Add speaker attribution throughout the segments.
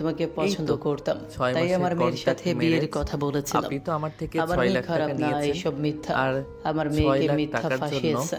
Speaker 1: তোমাকে পছন্দ
Speaker 2: তো,
Speaker 1: করতাম,
Speaker 2: 6
Speaker 1: তাই
Speaker 2: মাসের
Speaker 1: আমার মেয়ের
Speaker 2: contract
Speaker 1: সাথে বিয়ের
Speaker 2: marriage।
Speaker 1: কথা বলেছিলাম।
Speaker 2: আপনি তো আমার থেকে
Speaker 1: আমার
Speaker 2: 6
Speaker 1: মেয়ে
Speaker 2: লাখ
Speaker 1: খারাপ
Speaker 2: টাকা
Speaker 1: না,
Speaker 2: নিয়েছেন
Speaker 1: এসব মিথ্যা।
Speaker 2: আর
Speaker 1: আমার
Speaker 2: 6
Speaker 1: মেয়েকে
Speaker 2: লাখ
Speaker 1: মিথ্যা
Speaker 2: টাকার জন্য
Speaker 1: ফাঁসিয়েছে।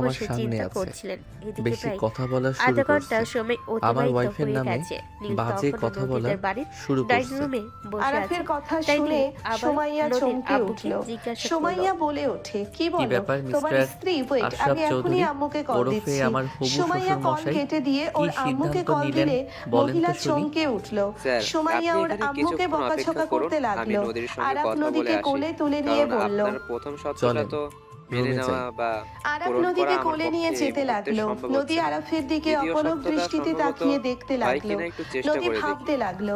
Speaker 3: আমার
Speaker 4: বসে
Speaker 3: সামনে
Speaker 4: চিন্তা
Speaker 3: আছে।
Speaker 4: করছিলেন। এদিকে
Speaker 3: বেশি
Speaker 4: প্রায়
Speaker 3: কথা বলা শুরু
Speaker 4: আধা ঘন্টা
Speaker 3: করছে।
Speaker 4: সময়
Speaker 3: আমার
Speaker 4: অতিবাহিত
Speaker 3: ওয়াইফের
Speaker 4: হয়ে
Speaker 3: নামে
Speaker 4: গেছে। নীল
Speaker 3: বাজে
Speaker 4: তখনও
Speaker 3: কথা বলা
Speaker 4: নদীদের বাড়ির
Speaker 3: শুরু
Speaker 4: ড্রয়িং
Speaker 3: করছে।
Speaker 4: রুমে বসে আছে।
Speaker 5: আরাফের কথা
Speaker 4: তাই
Speaker 5: শুনে
Speaker 4: নীল আবার
Speaker 5: সুমাইয়া
Speaker 4: নদীর
Speaker 5: চমকে
Speaker 4: আব্বুকে
Speaker 5: উঠল।
Speaker 4: জিজ্ঞাসা
Speaker 5: সুমাইয়া
Speaker 4: করলো,
Speaker 5: বলে ওঠে, কি
Speaker 3: কি
Speaker 5: বলো
Speaker 3: ব্যাপার
Speaker 5: তোমার
Speaker 3: মিস্টার
Speaker 5: স্ত্রী? ওয়েট,
Speaker 3: আশরাফ
Speaker 5: আমি এখনই
Speaker 3: চৌধুরী
Speaker 5: আম্মুকে কল
Speaker 3: ওরফে
Speaker 5: দিচ্ছি।
Speaker 3: আমার হবু
Speaker 5: সুমাইয়া
Speaker 3: শ্বশুর
Speaker 5: কল
Speaker 3: মশাই
Speaker 5: কেটে দিয়ে
Speaker 3: কি
Speaker 5: ওর আম্মুকে
Speaker 3: সিদ্ধান্ত
Speaker 5: কল
Speaker 3: নিলেন
Speaker 5: দিলে
Speaker 3: বলেন
Speaker 5: মহিলা
Speaker 3: তো শুনি।
Speaker 5: চমকে উঠল।
Speaker 6: স্যার,
Speaker 5: সুমাইয়া
Speaker 6: আপনি
Speaker 5: ওর
Speaker 6: এখানে
Speaker 5: আম্মুকে
Speaker 6: কিছুক্ষণ
Speaker 5: বকাঝকা
Speaker 6: অপেক্ষা করুন,
Speaker 5: করতে
Speaker 6: আমি
Speaker 5: লাগলো।
Speaker 6: নদীর সঙ্গে
Speaker 5: আরাফ
Speaker 6: কথা বলে
Speaker 5: নদীকে
Speaker 6: আসি।
Speaker 5: কোলে তুলে নিয়ে
Speaker 6: কারণ
Speaker 5: বলল।
Speaker 6: আপনার প্রথম শর্তটা
Speaker 3: চলেন,
Speaker 6: তো মেনে
Speaker 3: রুমে
Speaker 6: নেওয়া
Speaker 3: যাই।
Speaker 6: বা
Speaker 5: আরাফ
Speaker 6: পূরণ
Speaker 5: নদীকে
Speaker 6: করা আমার
Speaker 5: কোলে নিয়ে
Speaker 6: পক্ষে এই
Speaker 5: যেতে
Speaker 6: মুহূর্তে
Speaker 5: লাগলো।
Speaker 6: সম্ভব
Speaker 5: নদী
Speaker 6: হচ্ছে না।
Speaker 5: আরাফের দিকে
Speaker 6: দ্বিতীয়
Speaker 5: অপলক
Speaker 6: শর্তটা
Speaker 5: দৃষ্টিতে
Speaker 6: সম্ভবত
Speaker 5: তাকিয়ে দেখতে
Speaker 6: হয়
Speaker 5: লাগলো।
Speaker 6: কিনা একটু চেষ্টা
Speaker 5: নদী
Speaker 6: করে দেখি।
Speaker 5: ভাবতে লাগলো,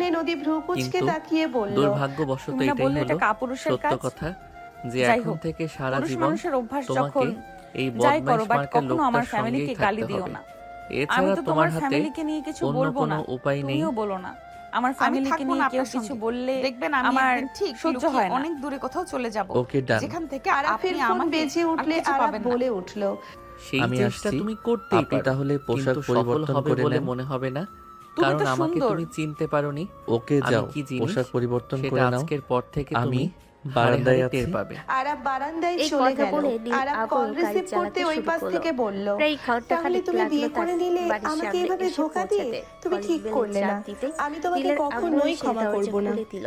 Speaker 5: শুনে নদী ভ্রু কুচকে
Speaker 2: কিন্তু
Speaker 5: তাকিয়ে বলল,
Speaker 2: দুর্ভাগ্যবশত
Speaker 7: তুমি না
Speaker 2: এটাই
Speaker 7: বললে এটা
Speaker 2: হলো
Speaker 7: কাপুরুষের
Speaker 2: সত্য
Speaker 7: কাজ?
Speaker 2: কথা যে
Speaker 7: যাই
Speaker 2: এখন
Speaker 7: হোক,
Speaker 2: থেকে সারা
Speaker 7: পুরুষ
Speaker 2: জীবন
Speaker 7: মানুষের অভ্যাস
Speaker 2: তোমাকে
Speaker 7: যখন
Speaker 2: এই
Speaker 7: যাই
Speaker 2: বদমাইশ
Speaker 7: করো, বাট
Speaker 2: মার্কা
Speaker 7: কখনো আমার
Speaker 2: লোকটার
Speaker 7: ফ্যামিলিকে
Speaker 2: সঙ্গেই
Speaker 7: গালি
Speaker 2: থাকতে
Speaker 7: দিও
Speaker 2: হবে।
Speaker 7: না। আমি
Speaker 2: এছাড়া
Speaker 7: তো
Speaker 2: তোমার
Speaker 7: তোমার
Speaker 2: হাতে
Speaker 7: ফ্যামিলিকে নিয়ে কিছু
Speaker 2: অন্য
Speaker 7: বলবো
Speaker 2: কোনো
Speaker 7: না,
Speaker 2: উপায় নেই।
Speaker 7: তুমিও বলো না। আমার
Speaker 8: আমি
Speaker 7: ফ্যামিলিকে
Speaker 8: থাকবো
Speaker 7: নিয়ে
Speaker 8: না
Speaker 7: কেউ
Speaker 8: আপনার
Speaker 7: কিছু
Speaker 8: সঙ্গে।
Speaker 7: বললে
Speaker 8: দেখবেন আমি
Speaker 7: আমার
Speaker 8: একদিন ঠিক
Speaker 7: সহ্য
Speaker 8: লুকিয়ে
Speaker 7: হয় না।
Speaker 8: অনেক দূরে কোথাও চলে যাব,
Speaker 3: ওকে ডান।
Speaker 8: যেখান থেকে
Speaker 5: আরাফের
Speaker 8: আপনি
Speaker 5: ফোন
Speaker 8: আমাকে
Speaker 5: বেজে
Speaker 8: আর
Speaker 5: উঠলে
Speaker 8: কিছু
Speaker 5: আরাফ
Speaker 8: পাবেন না।
Speaker 5: বলে উঠল,
Speaker 2: সেই
Speaker 3: আমি
Speaker 2: চেষ্টা
Speaker 3: আসছি।
Speaker 2: তুমি করতেই
Speaker 3: আপনি
Speaker 2: পারো,
Speaker 3: তাহলে পোশাক
Speaker 2: কিন্তু সফল
Speaker 3: পরিবর্তন
Speaker 2: হবে
Speaker 3: করে
Speaker 2: বলে
Speaker 3: নেন।
Speaker 2: মনে হবে না,
Speaker 7: তুমি
Speaker 2: কারণ
Speaker 7: তো
Speaker 2: আমাকে
Speaker 7: সুন্দর।
Speaker 2: তুমি চিনতে পারোনি।
Speaker 3: ওকে
Speaker 2: আমি
Speaker 3: যাও,
Speaker 2: কি জিনিস
Speaker 3: পোশাক পরিবর্তন
Speaker 2: সেটা
Speaker 3: করে নাও।
Speaker 2: আজকের পর থেকে
Speaker 3: আমি
Speaker 2: তুমি
Speaker 3: বারান্দায়
Speaker 2: টের
Speaker 3: আছি।
Speaker 2: পাবে।
Speaker 5: আরাফ বারান্দায়
Speaker 4: এই
Speaker 5: চলে
Speaker 4: কথা
Speaker 5: গেল।
Speaker 4: বলে নীল
Speaker 5: আরাফ
Speaker 4: আবারও
Speaker 5: কল
Speaker 4: গাড়ি
Speaker 5: রিসিভ করতে
Speaker 4: চালাতে
Speaker 5: ওই
Speaker 4: শুরু
Speaker 5: পাশ
Speaker 4: করলো।
Speaker 5: থেকে বলল,
Speaker 4: প্রায় ঘন্টা
Speaker 5: তাহলে
Speaker 4: খানেক
Speaker 5: তুমি
Speaker 4: লাগলো
Speaker 5: বিয়ে
Speaker 4: তার
Speaker 5: করে নিলে
Speaker 4: বাড়ির
Speaker 5: আমাকে
Speaker 4: সামনে
Speaker 5: এভাবে
Speaker 4: এসে
Speaker 5: ধোকা দিয়ে?
Speaker 4: পৌঁছাতে।
Speaker 5: তুমি
Speaker 4: কলিং
Speaker 5: ঠিক
Speaker 4: বেলের
Speaker 5: করলে না।
Speaker 4: চাপ দিতে
Speaker 5: আমি তোমাকে
Speaker 4: নীলের
Speaker 5: কখনোই
Speaker 4: আগ্রহে সে
Speaker 5: ক্ষমা
Speaker 4: দরজা
Speaker 5: করব না।
Speaker 4: খুলে দিল।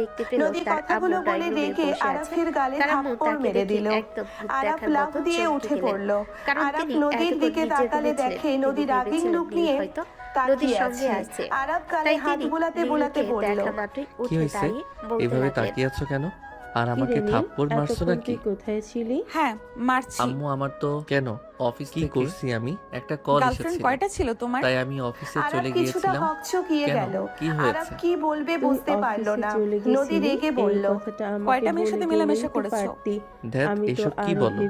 Speaker 4: দেখতে পেল
Speaker 5: নদী
Speaker 4: তার
Speaker 5: কথাগুলো
Speaker 4: আম্মু
Speaker 5: বলে
Speaker 4: ড্রয়িং রুমে
Speaker 5: রেখে
Speaker 4: বসে আছে।
Speaker 5: আরাফের গালে
Speaker 4: তার আম্মু
Speaker 5: থাপ্পড়
Speaker 4: তাকে
Speaker 5: মেরে
Speaker 4: দেখে
Speaker 5: দিল।
Speaker 4: একদম ভূত
Speaker 5: আরাফ
Speaker 4: দেখার
Speaker 5: লাফ
Speaker 4: মতো
Speaker 5: দিয়ে
Speaker 4: চমকে
Speaker 5: উঠে
Speaker 4: গেলেন।
Speaker 5: পড়ল।
Speaker 4: কারণ
Speaker 5: আরাফ
Speaker 4: তিনি
Speaker 5: নদীর
Speaker 4: এতক্ষণ
Speaker 5: দিকে
Speaker 4: নির্যাতনে
Speaker 5: তাকালে
Speaker 4: ছিলেন।
Speaker 5: দেখে
Speaker 4: তিনি
Speaker 5: নদী রাগিং
Speaker 4: ভেবেছিলেন
Speaker 5: লুক
Speaker 4: নীল
Speaker 5: নিয়ে
Speaker 4: হয়তো
Speaker 5: তাকিয়ে
Speaker 4: নদীর সঙ্গে
Speaker 5: আছে।
Speaker 4: আছে।
Speaker 5: আরাফ গালে
Speaker 4: তাই
Speaker 5: হাত
Speaker 4: তিনি
Speaker 5: বুলাতে
Speaker 4: নীলকে
Speaker 5: বুলাতে বলল,
Speaker 4: দেখা মাত্রই
Speaker 3: কি
Speaker 4: উঠে
Speaker 3: হয়েছে?
Speaker 4: দাঁড়িয়ে বলতে
Speaker 3: এভাবে
Speaker 4: লাগলেন,
Speaker 3: তাকিয়ে আছো কেন? আর আমাকে থাপ্পড় মারছো নাকি?
Speaker 9: কোথায় ছিলি?
Speaker 8: হ্যাঁ মারছি।
Speaker 2: আম্মু আমার তো
Speaker 3: কেন?
Speaker 2: অফিস
Speaker 3: কি
Speaker 2: থেকে
Speaker 3: করছি আমি?
Speaker 2: একটা কল
Speaker 8: গার্লফ্রেন্ড
Speaker 2: এসেছিল,
Speaker 8: কয়টা ছিল তোমার?
Speaker 2: তাই আমি অফিসে
Speaker 5: আরাফ
Speaker 2: চলে
Speaker 5: কিছুটা
Speaker 2: গিয়েছিলাম।
Speaker 5: হকচকিয়ে
Speaker 2: কেন?
Speaker 5: গেল।
Speaker 2: কি
Speaker 5: আরাফ
Speaker 2: হয়েছে?
Speaker 5: কি বলবে বুঝতে পারলো না। নদী রেগে বলল,
Speaker 8: কয়টা মেয়ের সাথে মেলামেশা করেছো?
Speaker 3: ধ্যাত, এসব কি বলো?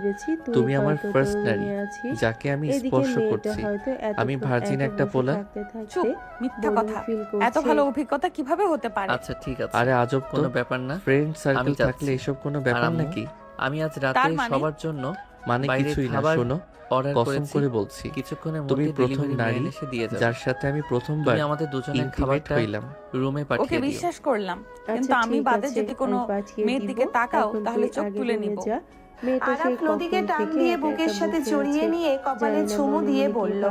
Speaker 3: তুমি আমার ফার্স্ট নারী, যাকে আমি স্পর্শ করছি। আমি ভার্জিন একটা পোলা।
Speaker 8: চুপ, মিথ্যা কথা। এত ভালো অভিজ্ঞতা কিভাবে হতে পারে?
Speaker 2: আচ্ছা ঠিক আছে,
Speaker 3: আরে আজব তো,
Speaker 2: কোনো ব্যাপার না।
Speaker 3: ফ্রেন্ড সার্কেল
Speaker 2: আমি যাচ্ছি।
Speaker 3: থাকলে এসব কোনো ব্যাপার
Speaker 2: আম্মু,
Speaker 3: নাকি?
Speaker 2: আমি আজ রাতে
Speaker 8: তার মানে?
Speaker 2: সবার জন্য
Speaker 3: মানে
Speaker 2: বাইরে
Speaker 3: কিছুই না,
Speaker 2: খাবার
Speaker 3: শোনো,
Speaker 2: অর্ডার
Speaker 3: কসম
Speaker 2: করেছি।
Speaker 3: করে বলছি,
Speaker 2: কিছুক্ষণের
Speaker 3: তুমি
Speaker 2: মধ্যে
Speaker 3: প্রথম
Speaker 2: ডেলিভারি
Speaker 3: নারী
Speaker 2: ম্যান এসে দিয়ে যাবে।
Speaker 3: যার সাথে আমি প্রথমবার
Speaker 2: তুমি আমাদের দুজনের
Speaker 3: ইন্টিমেট
Speaker 2: খাবারটা
Speaker 3: হইলাম।
Speaker 2: রুমে
Speaker 8: ওকে
Speaker 2: পাঠিয়ে দিও।
Speaker 8: বিশ্বাস করলাম, কিন্তু আমি বাদে যদি কোনো মেয়ের দিকে তাকাও তাহলে চোখ তুলে নিব।
Speaker 5: আরাফ নদীকে টান দিয়ে বুকের সাথে জড়িয়ে নিয়ে কপালে চুমু দিয়ে বলল,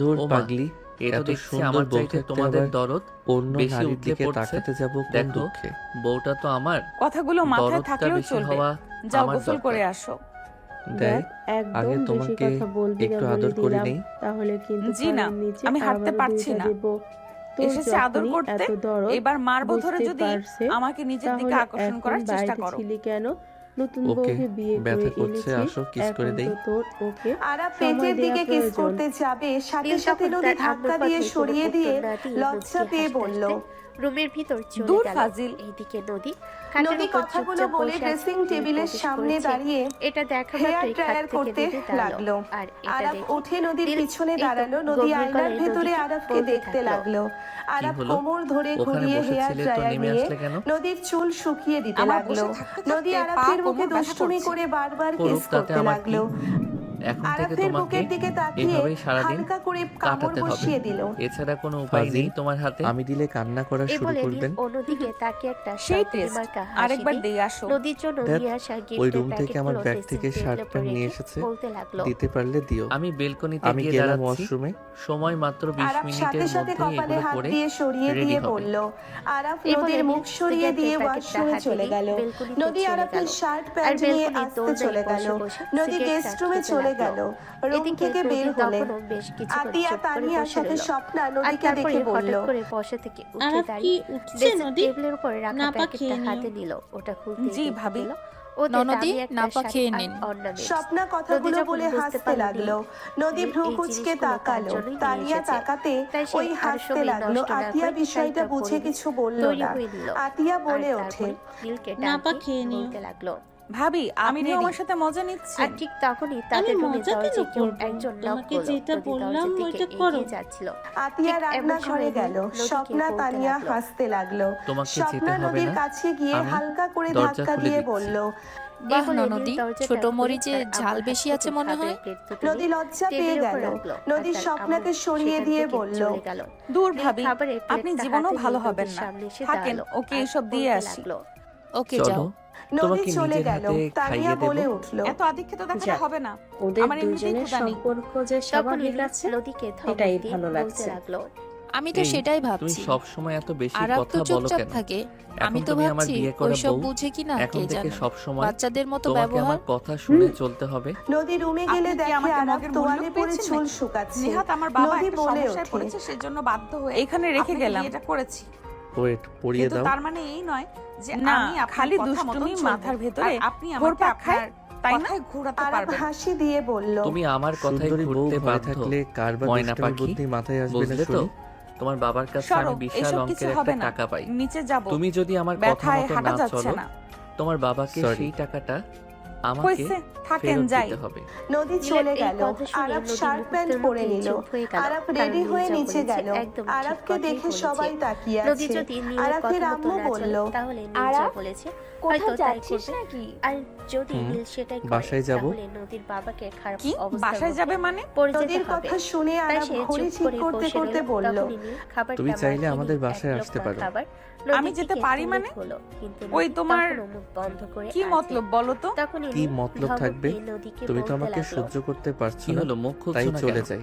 Speaker 3: দূর
Speaker 2: ও মা,
Speaker 3: পাগলি,
Speaker 2: এ তো
Speaker 3: এত
Speaker 2: দেখছি
Speaker 3: সুন্দর
Speaker 2: আমার
Speaker 3: বউ
Speaker 2: চাইতে
Speaker 3: থাকতে
Speaker 2: তোমাদের
Speaker 3: আবার
Speaker 2: দরদ
Speaker 3: অন্য
Speaker 2: বেশি
Speaker 3: নারীর
Speaker 2: উতলে
Speaker 3: দিকে
Speaker 2: পড়ছে।
Speaker 3: তাকাতে যাব কোন
Speaker 2: দেখো,
Speaker 3: দুঃখে?
Speaker 2: বউটা তো আমার,
Speaker 8: কথাগুলো মাথায়
Speaker 2: দরদটা
Speaker 8: থাকলেও
Speaker 2: বেশি
Speaker 8: চলবে।
Speaker 2: হওয়া
Speaker 8: যাও
Speaker 2: আমার
Speaker 8: গোসল
Speaker 2: দরকার।
Speaker 8: করে আসো।
Speaker 3: দেখ, আগে তোমাকে একটু আদর করে নেই।
Speaker 9: তাহলে কিন্তু
Speaker 8: জি না,
Speaker 9: পায়ের নিচে
Speaker 8: আমি হাঁটতে
Speaker 9: আবারও
Speaker 8: পারছি
Speaker 9: দুইটা
Speaker 8: না।
Speaker 9: দেব। তোর
Speaker 8: এসেছে আদর
Speaker 9: যখনই
Speaker 8: করতে,
Speaker 9: এত দরদ
Speaker 8: এবার মারবো ধরে
Speaker 9: বুঝতে
Speaker 8: যদি
Speaker 9: পারছে,
Speaker 8: আমাকে নিজের দিকে
Speaker 9: তাহলে
Speaker 8: আকর্ষণ
Speaker 9: এখন
Speaker 8: করার চেষ্টা
Speaker 9: বাইরে
Speaker 8: করো।
Speaker 9: ছিলি কেন? নতুন
Speaker 3: ওকে,
Speaker 9: বউকে বিয়ে করে
Speaker 3: ব্যথা করছে,
Speaker 9: এনেছিস,
Speaker 3: আসো কিস করে
Speaker 9: এখন
Speaker 3: দেই।
Speaker 9: তো তোর ওকে
Speaker 5: আরাফ
Speaker 9: সময়
Speaker 5: পেটের
Speaker 9: দেয়া
Speaker 5: দিকে কিস
Speaker 9: প্রয়োজন।
Speaker 5: করতে যাবে, সাথে
Speaker 4: নীল
Speaker 5: সাথে
Speaker 4: তখন
Speaker 5: নদী
Speaker 4: তার
Speaker 5: ধাক্কা
Speaker 4: আম্মুর
Speaker 5: দিয়ে
Speaker 4: কথায়
Speaker 5: সরিয়ে
Speaker 4: কোনো
Speaker 5: দিয়ে
Speaker 4: উত্তর না দিয়ে
Speaker 5: লজ্জা
Speaker 4: মুচকি
Speaker 5: পেয়ে
Speaker 4: হাসতে
Speaker 5: বলল,
Speaker 4: হাসতে রুমের ভিতর চলে
Speaker 8: দূর
Speaker 4: গেল।
Speaker 8: ফাজিল।
Speaker 4: এইদিকে নদী
Speaker 5: নদী কথাগুলো বলে ড্রেসিং টেবিলের সামনে দাঁড়িয়ে
Speaker 4: এটা দেখা
Speaker 5: হেয়ার
Speaker 4: মাত্রই
Speaker 5: ড্রায়ার
Speaker 4: খাট
Speaker 5: করতে
Speaker 4: থেকে নদী
Speaker 5: লাগলো।
Speaker 4: দাঁড়ালো। আর এটা
Speaker 5: আরাফ
Speaker 4: দেখে
Speaker 5: উঠে নদীর
Speaker 4: নীল
Speaker 5: পিছনে
Speaker 4: একটু
Speaker 5: দাঁড়ালো। নদী
Speaker 4: গম্ভীর
Speaker 5: আয়নার
Speaker 4: গলায়
Speaker 5: ভেতরে
Speaker 4: নদীকে
Speaker 5: আরাফকে
Speaker 4: বলতে
Speaker 5: দেখতে
Speaker 4: থাকলো।
Speaker 5: লাগলো। আরাফ
Speaker 2: হলো?
Speaker 5: কোমর ধরে
Speaker 2: ওখানে
Speaker 5: ঘুরিয়ে হেয়ার
Speaker 2: বসেছিলে তো
Speaker 5: ড্রায়ার
Speaker 2: নেমে
Speaker 5: নিয়ে
Speaker 2: আসলে কেন?
Speaker 5: নদীর চুল শুকিয়ে দিতে
Speaker 8: আমার
Speaker 5: লাগলো।
Speaker 8: বসে থাকতে
Speaker 5: নদী
Speaker 8: থাকতে
Speaker 5: আরাফের
Speaker 8: পা,
Speaker 5: মুখে
Speaker 8: কোমর ব্যথা
Speaker 5: দুষ্টুমি
Speaker 8: করছে।
Speaker 5: করে বারবার
Speaker 2: করুক,
Speaker 5: কিস
Speaker 2: তাতে
Speaker 5: করতে
Speaker 2: আমার কি?
Speaker 5: লাগলো।
Speaker 2: এখন থেকে
Speaker 5: আরাফের
Speaker 2: তোমাকে
Speaker 5: বুকের দিকে তাকিয়ে
Speaker 2: এভাবেই সারাদিন
Speaker 5: হালকা করে কামড়
Speaker 2: কাটাতে হবে।
Speaker 5: বসিয়ে দিল।
Speaker 2: এছাড়া কোনো উপায়
Speaker 3: ফাজিল,
Speaker 2: নেই তোমার হাতে।
Speaker 3: আমি দিলে কান্না করা
Speaker 4: এই
Speaker 3: শুরু
Speaker 4: বলে নীল
Speaker 3: করবেন।
Speaker 4: অন্যদিকে তাকিয়ে একটা
Speaker 8: সেই
Speaker 4: শয়তানি
Speaker 8: টেস্ট
Speaker 4: মার্কা হাসি
Speaker 8: আরেকবার
Speaker 4: দিয়ে
Speaker 8: দিয়ে আসো।
Speaker 4: নদীর জন্য
Speaker 3: ধ্যাৎ,
Speaker 4: নিয়ে আসা
Speaker 3: ওই
Speaker 4: গিফটের
Speaker 3: রুম থেকে আমার
Speaker 4: প্যাকেটগুলো
Speaker 3: ব্যাগ
Speaker 4: ড্রেসিং
Speaker 3: থেকে শার্ট
Speaker 4: টেবিলের
Speaker 3: প্যান্ট
Speaker 4: উপর
Speaker 3: নিয়ে
Speaker 4: রেখে
Speaker 3: এসেছে,
Speaker 4: বলতে লাগলো,
Speaker 3: দিতে পারলে দিও।
Speaker 2: আমি বেলকনিতে
Speaker 3: আমি
Speaker 2: গিয়ে
Speaker 3: গেলাম
Speaker 2: দাঁড়াচ্ছি,
Speaker 3: ওয়াশরুমে।
Speaker 2: সময় মাত্র 20
Speaker 5: আরাফ সাথে
Speaker 2: মিনিটের
Speaker 5: সাথে
Speaker 2: মধ্যে
Speaker 5: কপালে
Speaker 2: এগুলো
Speaker 5: হাত
Speaker 2: পরে
Speaker 5: দিয়ে সরিয়ে
Speaker 2: রেডি
Speaker 5: দিয়ে
Speaker 2: হবে।
Speaker 5: বলল। আরাফ
Speaker 4: এই বলে
Speaker 5: নদীর
Speaker 4: নীল
Speaker 5: মুখ সরিয়ে দিয়ে
Speaker 4: সিগারেটের
Speaker 5: ওয়াশরুমে
Speaker 4: প্যাকেটটা
Speaker 5: চলে
Speaker 4: হাতে
Speaker 5: গেল।
Speaker 4: নিয়ে বেলকনিতে
Speaker 5: নদী
Speaker 4: চলে
Speaker 5: আরাফের
Speaker 4: গেল।
Speaker 5: শার্ট
Speaker 4: আর
Speaker 5: প্যান্ট নিয়ে
Speaker 4: বেলকনির
Speaker 5: আসতে
Speaker 4: দরজায়
Speaker 5: চলে গেল।
Speaker 4: বসে বসে
Speaker 5: নদী
Speaker 4: সিগারেটটা
Speaker 5: গেস্ট রুমে
Speaker 4: খেতে
Speaker 5: চলে
Speaker 4: লাগলো।
Speaker 5: গেল। রুম
Speaker 4: এদিকে
Speaker 5: থেকে বের
Speaker 4: নদী
Speaker 5: হলে
Speaker 4: তখনও বেশ কিছুক্ষণ
Speaker 5: আতিয়া,
Speaker 4: চুপ করে
Speaker 5: তানিয়ার
Speaker 4: বসে
Speaker 5: সাথে
Speaker 4: রইল।
Speaker 5: স্বপ্না
Speaker 4: আর
Speaker 5: নদীকে
Speaker 4: তারপরে
Speaker 5: দেখে বলল,
Speaker 4: হঠাৎ করে বসা থেকে উঠে
Speaker 9: আরাফ কি
Speaker 4: দাঁড়িয়ে
Speaker 9: উঠছে
Speaker 4: ড্রেসিং
Speaker 9: নদী?
Speaker 4: টেবিলের উপরে রাখা
Speaker 9: না পা
Speaker 4: প্যাকেটটা
Speaker 9: খেয়ে
Speaker 4: হাতে
Speaker 9: নিও।
Speaker 4: নিল। ওটা খুলতে
Speaker 8: জি ভাবি।
Speaker 7: ননদি, না পা খেয়ে নিন।
Speaker 5: স্বপ্না কথাগুলো বলে হাসতে লাগলো। নদী ভ্রু কুঁচকে তাকালো। তানিয়া তাকাতে ওই হাসতে লাগলো। আতিয়া বিষয়টা বুঝে কিছু বলল না। আতিয়া বলে ওঠে,
Speaker 9: না পা খেয়ে নিও।
Speaker 4: বলতে লাগলো।
Speaker 8: ভাবি,
Speaker 7: আমি
Speaker 8: আপনিও
Speaker 7: ready।
Speaker 8: আমার সাথে মজা নিচ্ছেন?
Speaker 4: আর ঠিক তখনই তাদের
Speaker 9: আমি
Speaker 4: রুমের
Speaker 9: মজা কেন
Speaker 4: দরজায় কেউ
Speaker 9: করবো?
Speaker 4: একজন নক
Speaker 9: তোমাকে
Speaker 4: করলো।
Speaker 9: যেটা
Speaker 4: নদী
Speaker 9: বললাম
Speaker 4: দরজার দিকে
Speaker 9: ওইটা করো।
Speaker 4: এগিয়ে যাচ্ছিল।
Speaker 5: আতিয়া
Speaker 4: ঠিক
Speaker 5: রান্না
Speaker 4: এমন
Speaker 5: ঘরে
Speaker 4: সময়
Speaker 5: গেল।
Speaker 4: নদীকে
Speaker 5: স্বপ্না
Speaker 4: বলতে
Speaker 5: তানিয়া
Speaker 4: লাগলো,
Speaker 5: হাসতে লাগলো।
Speaker 2: তোমাকে যেতে
Speaker 5: স্বপ্না
Speaker 2: হবে
Speaker 5: নদীর
Speaker 2: না,
Speaker 5: কাছে গিয়ে
Speaker 2: আমি
Speaker 5: হালকা করে
Speaker 2: দরজা
Speaker 5: ধাক্কা
Speaker 2: খুলে
Speaker 5: দিয়ে
Speaker 2: দিচ্ছি।
Speaker 5: বলল।
Speaker 7: বাহ
Speaker 4: বলে নীল
Speaker 7: ননদি,
Speaker 4: দরজাটা
Speaker 7: ছোট
Speaker 4: খুলে
Speaker 7: মরিচে
Speaker 4: তার
Speaker 7: ঝাল
Speaker 4: আব্বার
Speaker 7: বেশি
Speaker 4: হাত
Speaker 7: আছে
Speaker 4: থেকে
Speaker 7: মনে হয়।
Speaker 4: খাবারের প্লেট দুটো
Speaker 5: নদী
Speaker 4: নিয়ে
Speaker 5: লজ্জা পেয়ে
Speaker 4: টেবিলের
Speaker 5: গেল।
Speaker 4: উপর রাখলো।
Speaker 5: নদী
Speaker 4: আর তার
Speaker 5: স্বপ্নাকে
Speaker 4: আম্মু
Speaker 5: সরিয়ে
Speaker 4: সেখান
Speaker 5: দিয়ে
Speaker 4: থেকে
Speaker 5: বলল,
Speaker 4: চলে গেল।
Speaker 8: দূর
Speaker 4: নীল
Speaker 8: ভাবি,
Speaker 4: খাবারের
Speaker 8: আপনি
Speaker 4: প্লেটটা
Speaker 8: জীবনেও
Speaker 4: হাতে
Speaker 8: ভালো
Speaker 4: নিয়ে
Speaker 8: হবেন
Speaker 4: নদীর
Speaker 8: না।
Speaker 4: সামনে এসে
Speaker 8: থাকেন,
Speaker 4: দাঁড়ালো
Speaker 8: ওকে
Speaker 4: আর
Speaker 8: এসব দিয়ে
Speaker 4: বলতে
Speaker 8: আসি।
Speaker 4: লাগলো,
Speaker 7: ওকে
Speaker 2: চলো,
Speaker 7: যাও।
Speaker 5: নদী
Speaker 2: তোমাকে
Speaker 5: চলে
Speaker 2: নিজের
Speaker 5: গেল।
Speaker 2: হাতে
Speaker 5: তানিয়া
Speaker 2: খাইয়ে
Speaker 5: বলে
Speaker 2: দেবো।
Speaker 5: উঠলো,
Speaker 8: এত আদিক্ষেতা দেখাতে
Speaker 10: যাক,
Speaker 8: হবে না।
Speaker 10: ওদের
Speaker 8: আমার এমনিতেই
Speaker 10: দুজনের
Speaker 8: ক্ষুধা নেই।
Speaker 10: সম্পর্ক যে
Speaker 4: তখন
Speaker 10: স্বাভাবিক
Speaker 4: নীল
Speaker 10: আছে
Speaker 4: নদীকে ধমক
Speaker 10: এটাই
Speaker 4: দিয়ে
Speaker 10: ভালো
Speaker 4: বলতে
Speaker 10: লাগছে।
Speaker 4: লাগলো,
Speaker 7: আমি তো
Speaker 2: এই,
Speaker 7: সেটাই
Speaker 2: তুমি
Speaker 7: ভাবছি।
Speaker 2: সব সময় এত বেশি
Speaker 7: আরাপ তো
Speaker 2: কথা বলো
Speaker 7: চুপচাপ
Speaker 2: কেন?
Speaker 7: থাকে।
Speaker 2: এখন
Speaker 7: আমি তো
Speaker 2: তুমি আমার
Speaker 7: ভাবছি
Speaker 2: বিয়ে করা
Speaker 7: ওইসব
Speaker 2: বউ,
Speaker 7: বুঝে কিনা
Speaker 2: এখন
Speaker 7: কে
Speaker 2: থেকে
Speaker 7: জানে।
Speaker 2: সব সময়
Speaker 7: বাচ্চাদের মতো
Speaker 2: তোমাকে
Speaker 7: ব্যবহার।
Speaker 2: আমার কথা শুনে চলতে হবে।
Speaker 5: নদী রুমে গেলে
Speaker 8: আপনি কি
Speaker 5: দেখে
Speaker 8: আমাকে
Speaker 5: আরাফ
Speaker 8: মগের
Speaker 5: তোয়ালে
Speaker 8: মূল্য
Speaker 5: পরে
Speaker 8: পেয়েছেন
Speaker 5: চুল
Speaker 8: নাকি?
Speaker 5: শুকাচ্ছে।
Speaker 8: নেহাত আমার বাবা
Speaker 5: নদী
Speaker 8: একটা
Speaker 5: বলে
Speaker 8: সমস্যায়
Speaker 5: ওঠে,
Speaker 8: পড়েছে, সেজন্য বাধ্য হয়ে এখানে রেখে গেলাম। এটা করেছি।
Speaker 3: ওয়েট, পড়িয়ে
Speaker 8: কিন্তু
Speaker 3: দাও।
Speaker 8: তার মানে এই নয় যে না,
Speaker 5: আমি আপনার
Speaker 8: খালি
Speaker 5: কথা মতন
Speaker 8: দুষ্টুমি
Speaker 5: চলবো।
Speaker 8: মাথার ভেতরে
Speaker 5: আর
Speaker 8: আপনি আমাকে খায় তাই না ঘোরাতে
Speaker 5: আরাফ
Speaker 8: পারবেন।
Speaker 5: হাসি দিয়ে বলল,
Speaker 2: তুমি আমার কথাই
Speaker 3: সুন্দরী বউ
Speaker 2: ঘুরতে
Speaker 3: ঘরে
Speaker 2: বাধ্য।
Speaker 3: থাকলে কার বা
Speaker 2: ময়না
Speaker 3: দুষ্টামি
Speaker 2: পাখি,
Speaker 3: বুদ্ধি মাথায় আসবে না
Speaker 2: বুঝলে তো?
Speaker 3: শুনি?
Speaker 2: তোমার বাবার কাছে
Speaker 8: সরো,
Speaker 2: আমি বিশাল
Speaker 8: এসব কিছু
Speaker 2: অঙ্কের
Speaker 8: হবে
Speaker 2: একটা
Speaker 8: না।
Speaker 2: টাকা পাই।
Speaker 8: নিচে যাব।
Speaker 2: তুমি যদি আমার কথা
Speaker 8: ব্যথায়
Speaker 2: মতো
Speaker 8: হাঁটা
Speaker 2: না
Speaker 8: যাচ্ছে
Speaker 2: চলো,
Speaker 8: না।
Speaker 2: তোমার বাবাকে
Speaker 3: Sorry.
Speaker 2: সেই টাকাটা আমাকে
Speaker 8: হইছে, থাকেন
Speaker 2: ফেরত
Speaker 8: যাই।
Speaker 2: দিতে হবে।
Speaker 5: নদী
Speaker 4: নীলের
Speaker 5: চলে
Speaker 4: এই
Speaker 5: গেল।
Speaker 4: কথা শুনে
Speaker 5: আরাফ
Speaker 4: নদী
Speaker 5: শার্ট প্যান্ট
Speaker 4: মুহূর্তের
Speaker 5: পরে
Speaker 4: মধ্যেই
Speaker 5: নিল।
Speaker 4: চুপ হয়ে গেল।
Speaker 5: আরাফ
Speaker 4: কারণ
Speaker 5: রেডি
Speaker 4: নীল
Speaker 5: হয়ে
Speaker 4: যা
Speaker 5: নিচে
Speaker 4: বলেছে
Speaker 5: গেল।
Speaker 4: একদম ঠিক
Speaker 5: আরাফকে
Speaker 4: কথাই
Speaker 5: দেখে
Speaker 4: বলেছে।
Speaker 5: সবাই তাকিয়ে
Speaker 4: নদী
Speaker 5: আছে।
Speaker 4: যদি নীলের
Speaker 5: আরাফের
Speaker 4: কথা মতো
Speaker 5: আম্মু
Speaker 4: না
Speaker 5: বলল,
Speaker 4: চলে তাহলে নীল যা
Speaker 11: আরাফ,
Speaker 4: বলেছে
Speaker 11: কোথায়
Speaker 4: হয়তো তাই
Speaker 11: যাচ্ছিস
Speaker 4: করবে।
Speaker 11: নাকি?
Speaker 4: আর যদি
Speaker 3: হুম,
Speaker 4: নীল সেটাই করে
Speaker 3: বাসায় যাব।
Speaker 4: তাহলে নদীর বাবাকে খারাপ
Speaker 8: কি
Speaker 4: অবস্থার
Speaker 8: বাসায় যাবে মানে?
Speaker 4: পড়ে যেতে
Speaker 5: নদীর
Speaker 4: হবে।
Speaker 5: কথা শুনে
Speaker 4: তাই
Speaker 5: আরাফ
Speaker 4: সে
Speaker 5: ঘড়ি
Speaker 4: চুপ
Speaker 5: ঠিক
Speaker 4: করে
Speaker 5: করতে
Speaker 4: বসে
Speaker 5: করতে
Speaker 4: রইল।
Speaker 5: বলল,
Speaker 4: তখনই নীল খাবারটা
Speaker 3: তুমি চাইলে
Speaker 4: মাখিয়ে
Speaker 3: আমাদের
Speaker 4: নিল
Speaker 3: বাসায়
Speaker 4: এক
Speaker 3: আসতে
Speaker 4: লোকমা
Speaker 3: পারো।
Speaker 4: খাবার
Speaker 8: আমি
Speaker 4: নদীর
Speaker 8: যেতে
Speaker 4: দিকে
Speaker 8: পারি
Speaker 4: তুলে
Speaker 8: মানে?
Speaker 4: হলো, কিন্তু
Speaker 8: ওই
Speaker 4: নদী
Speaker 8: তোমার
Speaker 4: তখনও মুখ বন্ধ করে
Speaker 8: কি
Speaker 4: আছে।
Speaker 8: মতলব বলো তো?
Speaker 4: তখনই
Speaker 3: কি
Speaker 4: নীল
Speaker 3: মতলব
Speaker 4: ধমক
Speaker 3: থাকবে?
Speaker 4: দিয়ে নদীকে
Speaker 3: তুমি তো
Speaker 4: বলতে
Speaker 3: আমাকে
Speaker 4: লাগলো,
Speaker 3: সহ্য করতে পারছো
Speaker 2: কি
Speaker 3: না,
Speaker 2: হলো, মুখ
Speaker 3: তাই
Speaker 2: খুলছো না
Speaker 3: চলে
Speaker 2: কেন?
Speaker 3: যাই।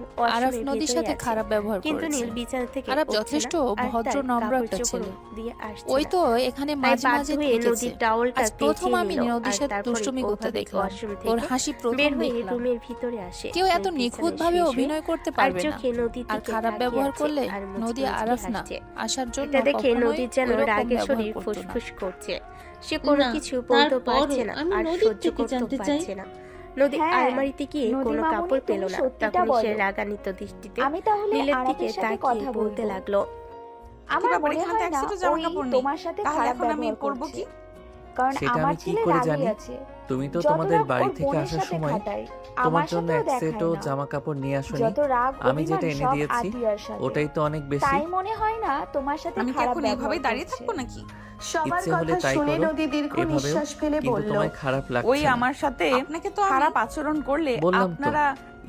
Speaker 7: আরাফ
Speaker 4: ওয়াশরুমের
Speaker 7: নদীর
Speaker 4: ভেতরে
Speaker 7: সাথে
Speaker 4: আছে।
Speaker 7: খারাপ ব্যবহার
Speaker 4: কিন্তু
Speaker 7: করেছে।
Speaker 4: নীল বিছানা থেকে
Speaker 7: আরাফ
Speaker 4: উঠছে না,
Speaker 7: যথেষ্ট
Speaker 4: আর
Speaker 7: ভদ্র
Speaker 4: তার
Speaker 7: নম্র
Speaker 4: কাপড়
Speaker 7: একটা
Speaker 4: চোপড়
Speaker 7: ছেলে।
Speaker 4: দিয়ে আসছে
Speaker 7: ওই
Speaker 4: না।
Speaker 7: তো এখানে
Speaker 4: তাই
Speaker 7: মাঝে
Speaker 4: বাধ্য
Speaker 7: মাঝে
Speaker 4: হয়ে
Speaker 7: থেকেছে।
Speaker 4: নদীর টাওয়ালটা
Speaker 7: আজ প্রথম
Speaker 4: পেঁচিয়ে
Speaker 7: আমি
Speaker 4: নিল,
Speaker 7: নদীর
Speaker 4: আর
Speaker 7: সাথে
Speaker 4: তারপরে
Speaker 7: দুষ্টুমি করতে
Speaker 4: ওভাবে
Speaker 7: দেখলাম।
Speaker 4: ওয়াশরুম
Speaker 7: ওর
Speaker 4: থেকে
Speaker 7: হাসি প্রথম
Speaker 4: বের হয়ে
Speaker 7: দেখলাম।
Speaker 4: রুমের ভিতরে আসে।
Speaker 7: কেউ এত
Speaker 4: নীল
Speaker 7: নিখুঁত
Speaker 4: বিছানায়
Speaker 7: ভাবে
Speaker 4: শুয়ে শুয়ে
Speaker 7: অভিনয় করতে
Speaker 4: আর
Speaker 7: পারবে না।
Speaker 4: চোখে নদীর
Speaker 7: আর
Speaker 4: দিকে
Speaker 7: খারাপ
Speaker 4: তাকিয়ে
Speaker 7: ব্যবহার
Speaker 4: আছে,
Speaker 7: করলে
Speaker 4: আর মুচকি
Speaker 7: নদী
Speaker 4: মুচকি
Speaker 7: আরাফ না
Speaker 4: হাসছে।
Speaker 7: আসার জন্য
Speaker 4: এটা দেখে
Speaker 7: কখনোই
Speaker 4: নদীর যেন
Speaker 7: ওইরকম
Speaker 4: রাগে
Speaker 7: ব্যবহার
Speaker 4: শরীর
Speaker 7: করতো না।
Speaker 4: ফুসফুস করছে। সে কোনো
Speaker 9: না,
Speaker 4: কিছু বলতে
Speaker 9: তারপরও
Speaker 4: পারছে না
Speaker 9: আমি
Speaker 4: আর
Speaker 9: নদীর
Speaker 4: সহ্য
Speaker 9: থেকে
Speaker 4: করতে
Speaker 9: জানতে চাই।
Speaker 4: পারছে না। নদী
Speaker 11: হ্যাঁ,
Speaker 4: আলমারিতে গিয়ে
Speaker 11: নদী
Speaker 4: কোনো
Speaker 11: মামুনি,
Speaker 4: কাপড় পেল
Speaker 11: তুমি
Speaker 4: না,
Speaker 11: সত্যিটা
Speaker 4: তখনই সে
Speaker 11: বলো।
Speaker 4: রাগান্বিত দৃষ্টিতে
Speaker 11: আমি তাহলে
Speaker 4: নীলের দিকে
Speaker 11: আরাফের সাথে
Speaker 4: তাকিয়ে
Speaker 11: কথা
Speaker 4: বলতে
Speaker 11: বলবো।
Speaker 4: লাগলো,
Speaker 11: আমার
Speaker 8: ব্যাপার,
Speaker 11: মনে
Speaker 8: এখানে
Speaker 11: হয়
Speaker 8: তো এক
Speaker 11: না
Speaker 8: সেটও জামা
Speaker 11: ওই
Speaker 8: কাপড় নেই।
Speaker 11: তোমার সাথে
Speaker 8: তাহলে
Speaker 11: খারাপ
Speaker 8: এখন আমি
Speaker 11: ব্যবহার
Speaker 8: করবো
Speaker 11: করছে।
Speaker 8: কি?
Speaker 11: কারণ
Speaker 3: সেটা
Speaker 11: আমার
Speaker 3: আমি কি
Speaker 11: ছেলে
Speaker 3: করে
Speaker 11: রাগী
Speaker 3: জানি?
Speaker 11: আছে।
Speaker 3: তুমি তো
Speaker 11: যত
Speaker 3: তোমাদের
Speaker 11: রাগ
Speaker 3: বাড়ি
Speaker 11: ওর
Speaker 3: থেকে
Speaker 11: বোনের
Speaker 3: আসার
Speaker 11: সাথে
Speaker 3: সময়
Speaker 11: খাটায়,
Speaker 3: তোমার
Speaker 11: আমার
Speaker 3: জন্য
Speaker 11: সাথেও
Speaker 3: এক
Speaker 11: দেখায়
Speaker 3: সেটও
Speaker 11: না।
Speaker 3: জামা কাপড় নিয়ে আসনি।
Speaker 11: যত রাগ
Speaker 3: আমি যেটা
Speaker 11: অভিমান
Speaker 3: এনে
Speaker 11: সব
Speaker 3: দিয়েছি
Speaker 11: আতিয়ার সাথে।
Speaker 3: ওটাই তো অনেক বেশি।
Speaker 11: তাই মনে হয় না তোমার সাথে
Speaker 8: আমি কি
Speaker 11: খারাপ
Speaker 8: এখন
Speaker 11: ব্যবহার
Speaker 8: এভাবেই দাঁড়িয়ে
Speaker 11: করছে।
Speaker 8: থাকবো নাকি?
Speaker 6: সবার
Speaker 3: ইচ্ছে হলে
Speaker 6: কথা
Speaker 3: তাই
Speaker 6: শুনে
Speaker 3: করো,
Speaker 6: নদী দীর্ঘ
Speaker 3: এভাবেও,
Speaker 6: নিঃশ্বাস ফেলে
Speaker 3: কিন্তু
Speaker 6: বলল,
Speaker 3: তোমায় খারাপ
Speaker 8: ওই
Speaker 3: লাগছে না।
Speaker 8: আমার সাথে
Speaker 3: আপনাকে তো
Speaker 8: খারাপ আচরণ করলে
Speaker 3: বললাম তো,
Speaker 8: আপনারা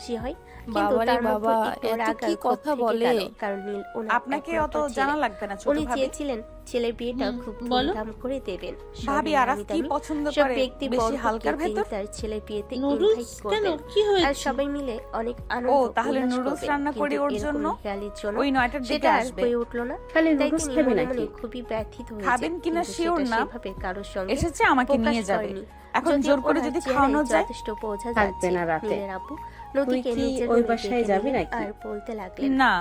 Speaker 4: খুশি হয়, কিন্তু
Speaker 7: বাবারে
Speaker 4: তার মধ্যে
Speaker 7: বাবা,
Speaker 4: একটু
Speaker 7: এত
Speaker 4: রাগ
Speaker 7: কি
Speaker 4: আর ক্ষোভ
Speaker 7: কথা
Speaker 4: থেকে
Speaker 7: বলে।
Speaker 4: গেল, কারণ নীল ওনার
Speaker 8: আপনাকে
Speaker 4: একমাত্র
Speaker 8: অত
Speaker 4: ছেলে।
Speaker 8: জানা লাগবে না ছোট
Speaker 4: উনি
Speaker 8: ভাবি।
Speaker 4: চেয়েছিলেন ছেলের বিয়েটা খুব
Speaker 9: বলো।
Speaker 4: ধুমধাম করে দেবেন।
Speaker 8: ভাবি
Speaker 4: সবাই
Speaker 8: আরাফ
Speaker 4: নামি
Speaker 8: কি
Speaker 4: দামি
Speaker 8: পছন্দ
Speaker 4: সব
Speaker 8: করে
Speaker 4: ব্যক্তি
Speaker 8: বেশি
Speaker 4: বর্গকে
Speaker 8: হালকার
Speaker 4: তিনি
Speaker 8: ভেতর?
Speaker 4: তার ছেলের বিয়েতে
Speaker 9: নুডলস
Speaker 4: ইনভাইট
Speaker 9: কেন,
Speaker 4: করবেন।
Speaker 9: কি
Speaker 4: আর
Speaker 9: হয়েছে?
Speaker 4: সবাই মিলে অনেক
Speaker 8: ও
Speaker 4: আনন্দ
Speaker 8: তাহলে
Speaker 4: উল্লাস
Speaker 8: নুডলস
Speaker 4: করবেন।
Speaker 8: রান্না করি
Speaker 4: কিন্তু
Speaker 8: ওর
Speaker 4: এরকম
Speaker 8: জন্য,
Speaker 4: খেয়ালির জন্য
Speaker 8: ওই 9টার দিকে
Speaker 4: সেটা আর
Speaker 8: আসবে।
Speaker 4: হয়ে উঠলো না।
Speaker 10: খালি
Speaker 4: তাই
Speaker 10: নুডলস
Speaker 4: তিনি
Speaker 10: খাবি
Speaker 4: মনে
Speaker 10: নাকি?
Speaker 4: মনে খুবই ব্যথিত হয়েছে,
Speaker 8: খাবেন কিনা
Speaker 4: কিন্তু
Speaker 8: শিওর
Speaker 4: সেটা
Speaker 8: না।
Speaker 4: সেভাবে কারোর সঙ্গে
Speaker 8: এসেছে আমাকে
Speaker 4: প্রকাশ
Speaker 8: নিয়ে যাবে।
Speaker 4: করেনি।
Speaker 8: এখন
Speaker 4: যদিও
Speaker 8: জোর করে
Speaker 4: ওনার
Speaker 8: যদি
Speaker 4: চেহারায়
Speaker 8: খাওয়ানো যায়।
Speaker 4: যথেষ্ট বোঝা
Speaker 10: থাকবে
Speaker 4: যাচ্ছে
Speaker 10: না রাতে।
Speaker 4: নীলের আপু নদীকে
Speaker 10: কি
Speaker 4: নিজের
Speaker 10: ওই
Speaker 4: রুমে
Speaker 10: বাসায়
Speaker 4: ডেকে
Speaker 10: যাবি
Speaker 4: নিলেন
Speaker 10: নাকি?
Speaker 4: আর বলতে লাগলেন,
Speaker 8: না,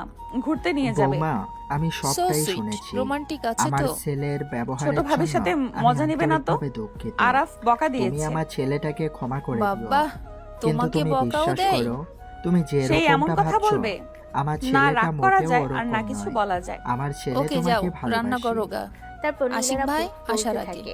Speaker 8: ঘুরতে নিয়ে যাবে।
Speaker 12: বৌমা, আমি সবটাই শুনেছি।
Speaker 7: রোমান্টিক আছে
Speaker 12: আমার
Speaker 7: তো?
Speaker 12: ছেলের ব্যবহারের
Speaker 8: ছোট ভাবির
Speaker 12: জন্য
Speaker 8: সাথে
Speaker 12: আমি
Speaker 8: মজা নেবে না তো?
Speaker 12: আন্তরিকভাবে দুঃখিত।
Speaker 8: আরাফ বকা
Speaker 12: তুমি
Speaker 8: দিয়েছে।
Speaker 12: আমার ছেলেটাকে ক্ষমা করে দিও।
Speaker 7: বাবা,
Speaker 12: কিন্তু
Speaker 7: তোমাকে
Speaker 12: তুমি
Speaker 7: বকাও
Speaker 12: বিশ্বাস
Speaker 7: দেয়?
Speaker 12: করো, তুমি যে
Speaker 8: সেই এমন
Speaker 12: এরকমটা
Speaker 8: কথা
Speaker 12: ভাবছো,
Speaker 8: বলবে?
Speaker 12: আমার
Speaker 8: না
Speaker 12: ছেলেটা
Speaker 8: রাগ করা
Speaker 12: মোটেও
Speaker 8: যায় আর
Speaker 12: ওরকম
Speaker 8: না কিছু
Speaker 12: নয়।
Speaker 8: বলা যায়।
Speaker 12: আমার ছেলে
Speaker 7: ওকে যাও,
Speaker 12: তোমাকে
Speaker 7: রান্না
Speaker 12: ভালোবাসে।
Speaker 7: করো গা।
Speaker 4: তারপর
Speaker 7: আশিক
Speaker 4: নীলের আপু
Speaker 7: ভাই,
Speaker 4: বলতে
Speaker 7: আসার আগে।
Speaker 4: থাকে,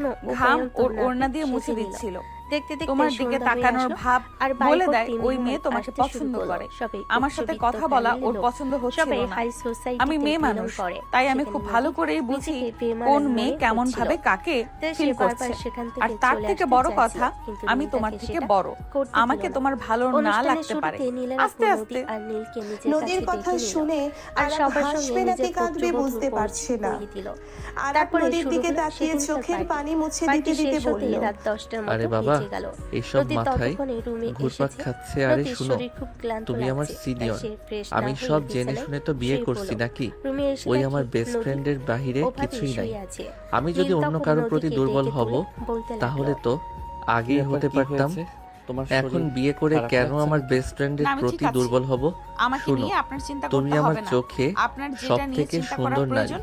Speaker 4: কোনো
Speaker 7: ঘাম
Speaker 4: উপায়ন্তর
Speaker 7: ওর
Speaker 4: না
Speaker 7: ওড়না দিয়ে
Speaker 4: পেয়ে
Speaker 7: মুছে
Speaker 4: সেজে নিল।
Speaker 7: দিচ্ছিল।
Speaker 4: দেখতে দেখতে
Speaker 7: তোমার দিকে
Speaker 4: সন্ধ্যা হয়ে
Speaker 7: তাকানোর
Speaker 4: আসলো।
Speaker 7: ভাব
Speaker 4: আর
Speaker 7: বলে
Speaker 4: বাইরে
Speaker 7: দেয়
Speaker 4: তিন
Speaker 7: ওই
Speaker 4: জন
Speaker 7: মেয়ে তোমাকে
Speaker 4: আসতে শুরু
Speaker 7: পছন্দ
Speaker 4: করলো।
Speaker 7: করে।
Speaker 4: সবাই
Speaker 7: আমার সাথে কথা বলা ওর পছন্দ হচ্ছিল
Speaker 4: সবাই
Speaker 7: না।
Speaker 4: হাই সোসাইটিতে
Speaker 7: আমি মেয়ে
Speaker 4: বিলং
Speaker 7: মানুষ,
Speaker 4: করে।
Speaker 7: তাই আমি
Speaker 4: সেখানে
Speaker 7: খুব ভালো
Speaker 4: নদী
Speaker 7: করেই বুঝি
Speaker 4: নিজেকে বেমানান
Speaker 7: কোন
Speaker 4: মনে
Speaker 7: মেয়ে কেমন
Speaker 4: হচ্ছিল।
Speaker 7: ভাবে কাকে
Speaker 4: তাই সে
Speaker 7: ফিল
Speaker 4: বারবার
Speaker 7: করছে।
Speaker 4: সেখান
Speaker 7: আর
Speaker 4: থেকে
Speaker 7: তার
Speaker 4: চলে
Speaker 7: থেকে
Speaker 4: আসতে
Speaker 7: বড়
Speaker 4: চাইছিল,
Speaker 7: কথা,
Speaker 4: কিন্তু
Speaker 7: আমি
Speaker 4: নীল
Speaker 7: তোমার
Speaker 4: তাকে
Speaker 7: থেকে
Speaker 4: সেটা
Speaker 7: বড়,
Speaker 4: করতে
Speaker 7: আমাকে
Speaker 4: দিল না।
Speaker 7: তোমার ভালো না
Speaker 4: অনুষ্ঠানের
Speaker 7: লাগতে পারে।
Speaker 4: শুরুতে নীলের
Speaker 7: আস্তে
Speaker 4: আপু
Speaker 7: আস্তে
Speaker 4: নদী আর নীলকে নিজের
Speaker 5: নদীর
Speaker 4: কাছে
Speaker 5: কথা
Speaker 4: ডেকে নিল।
Speaker 5: শুনে
Speaker 4: আর
Speaker 5: আরাপ
Speaker 4: সবার সঙ্গে
Speaker 5: হাসবে নাকি
Speaker 4: নিজের
Speaker 5: কাঁদবে
Speaker 4: পুত্রবধূ
Speaker 5: বুঝতে পারছে না।
Speaker 4: পরিয়ে দিল।
Speaker 5: আরাপ
Speaker 4: তারপরে
Speaker 5: নদীর
Speaker 4: শুরু
Speaker 5: দিকে
Speaker 4: হলো
Speaker 5: তাকিয়ে
Speaker 4: সেদিনকার
Speaker 5: চোখের
Speaker 4: পার্টি।
Speaker 5: পানি মুছে
Speaker 4: পার্টি
Speaker 5: দিতে দিতে
Speaker 4: শেষ হতেই
Speaker 5: বলল,
Speaker 4: রাত 10টার
Speaker 3: আরে
Speaker 4: মতো
Speaker 3: বাবা,
Speaker 4: বেজে গেল।
Speaker 3: এইসব
Speaker 4: নদী
Speaker 3: মাথায়
Speaker 4: ততক্ষণে রুমে
Speaker 3: ঘুরপাক
Speaker 4: এসেছে।
Speaker 3: খাচ্ছে। আরে
Speaker 4: নদীর
Speaker 3: শুনো,
Speaker 4: শরীর খুব ক্লান্ত
Speaker 3: তুমি আমার
Speaker 4: লাগছে। তাই
Speaker 3: সিনিয়র,
Speaker 4: সে ফ্রেশ না
Speaker 3: আমি
Speaker 4: হয়ে
Speaker 3: সব জেনে
Speaker 4: বিছানায়
Speaker 3: শুনে তো বিয়ে
Speaker 4: শুয়ে
Speaker 3: করছি
Speaker 4: পড়ল।
Speaker 3: নাকি?
Speaker 4: রুমে এসে
Speaker 3: ওই
Speaker 4: দেখে
Speaker 3: আমার বেস্ট
Speaker 4: নদী
Speaker 3: ফ্রেন্ডের বাহিরে
Speaker 4: ওভাবেই
Speaker 3: কিছুই নাই।
Speaker 4: শুয়ে আছে।
Speaker 3: আমি যদি
Speaker 4: নীল
Speaker 3: অন্য
Speaker 4: তখন
Speaker 3: কারোর প্রতি
Speaker 4: নদীকে
Speaker 3: দুর্বল
Speaker 4: ডেকে
Speaker 3: হব,
Speaker 4: তুলে বলতে লাগলো,
Speaker 3: তাহলে তো আগেই হতে পারতাম।
Speaker 2: তোমার
Speaker 3: এখন
Speaker 2: শরীর
Speaker 3: বিয়ে করে
Speaker 2: খারাপ
Speaker 3: কেন
Speaker 2: লাগছে
Speaker 3: আমার
Speaker 2: না?
Speaker 3: বেস্ট ফ্রেন্ডের
Speaker 7: না, আমি ঠিক
Speaker 3: প্রতি
Speaker 7: আছি।
Speaker 3: দুর্বল হব?
Speaker 7: আমাকে
Speaker 3: শুনো,
Speaker 7: নিয়ে আপনার চিন্তা
Speaker 3: তুমি
Speaker 7: করতে
Speaker 3: আমার
Speaker 7: হবে না।
Speaker 3: চোখে
Speaker 7: আপনার যেটা
Speaker 3: সব
Speaker 7: নিয়ে
Speaker 3: থেকে
Speaker 7: চিন্তা করার
Speaker 3: সুন্দর নারী।
Speaker 7: প্রয়োজন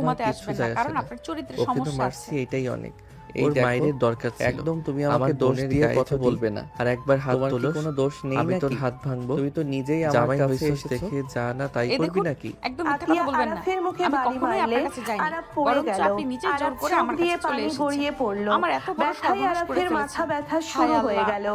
Speaker 7: ঘুমাতে
Speaker 3: কিচ্ছু
Speaker 7: আসবেন না
Speaker 3: যায় আসে
Speaker 7: কারণ
Speaker 3: না।
Speaker 7: আপনার চরিত্রের
Speaker 3: ওকে তো
Speaker 7: সমস্যা
Speaker 3: মারছি
Speaker 7: আছে।
Speaker 3: এটাই অনেক।
Speaker 2: এই
Speaker 3: ওর
Speaker 2: দেখো,
Speaker 3: মায়ের দরকার ছিল।
Speaker 2: একদম তুমি
Speaker 3: আমার
Speaker 2: আমাকে দোষ
Speaker 3: বোনের
Speaker 2: দিয়ে
Speaker 3: গায়ে
Speaker 2: কথা
Speaker 3: যদি
Speaker 2: বলবে না।
Speaker 3: আর একবার হাত
Speaker 2: তোমার কি
Speaker 3: তোলস,
Speaker 2: কোনো দোষ নেই
Speaker 3: আমি তোর
Speaker 2: নাকি?
Speaker 3: হাত ভাঙবো।
Speaker 2: তুমি তো নিজেই আমার
Speaker 3: জামাই
Speaker 2: কাছে
Speaker 3: হইছিস
Speaker 2: এসেছো।
Speaker 3: দেখে যা না তাই
Speaker 7: এই
Speaker 3: করবি
Speaker 7: দেখুন,
Speaker 3: নাকি?
Speaker 7: একদম মিথ্যা
Speaker 5: আতিয়া
Speaker 7: কথা বলবেন না।
Speaker 5: আরাফের মুখে
Speaker 7: আমি
Speaker 5: বাড়ি
Speaker 7: কখনোই
Speaker 5: মারলে
Speaker 7: আপনার কাছে যাইনি।
Speaker 5: আরাফ পড়ে
Speaker 7: বরঞ্চ
Speaker 5: গেল।
Speaker 7: আপনি নিজে জোর
Speaker 5: আরাফ
Speaker 7: করে
Speaker 5: চোখ
Speaker 7: আমার
Speaker 5: দিয়ে
Speaker 7: কাছে চলে
Speaker 5: পানি
Speaker 7: এসেছেন।
Speaker 5: গড়িয়ে পড়লো।
Speaker 7: আমার এত বড়
Speaker 5: ব্যথায়
Speaker 7: সর্বনাশ করে
Speaker 5: আরাফের
Speaker 7: ফেলেছেন।
Speaker 5: মাথা ব্যথা
Speaker 7: হায়
Speaker 5: শুরু হয়ে
Speaker 7: আল্লাহ।
Speaker 5: গেল।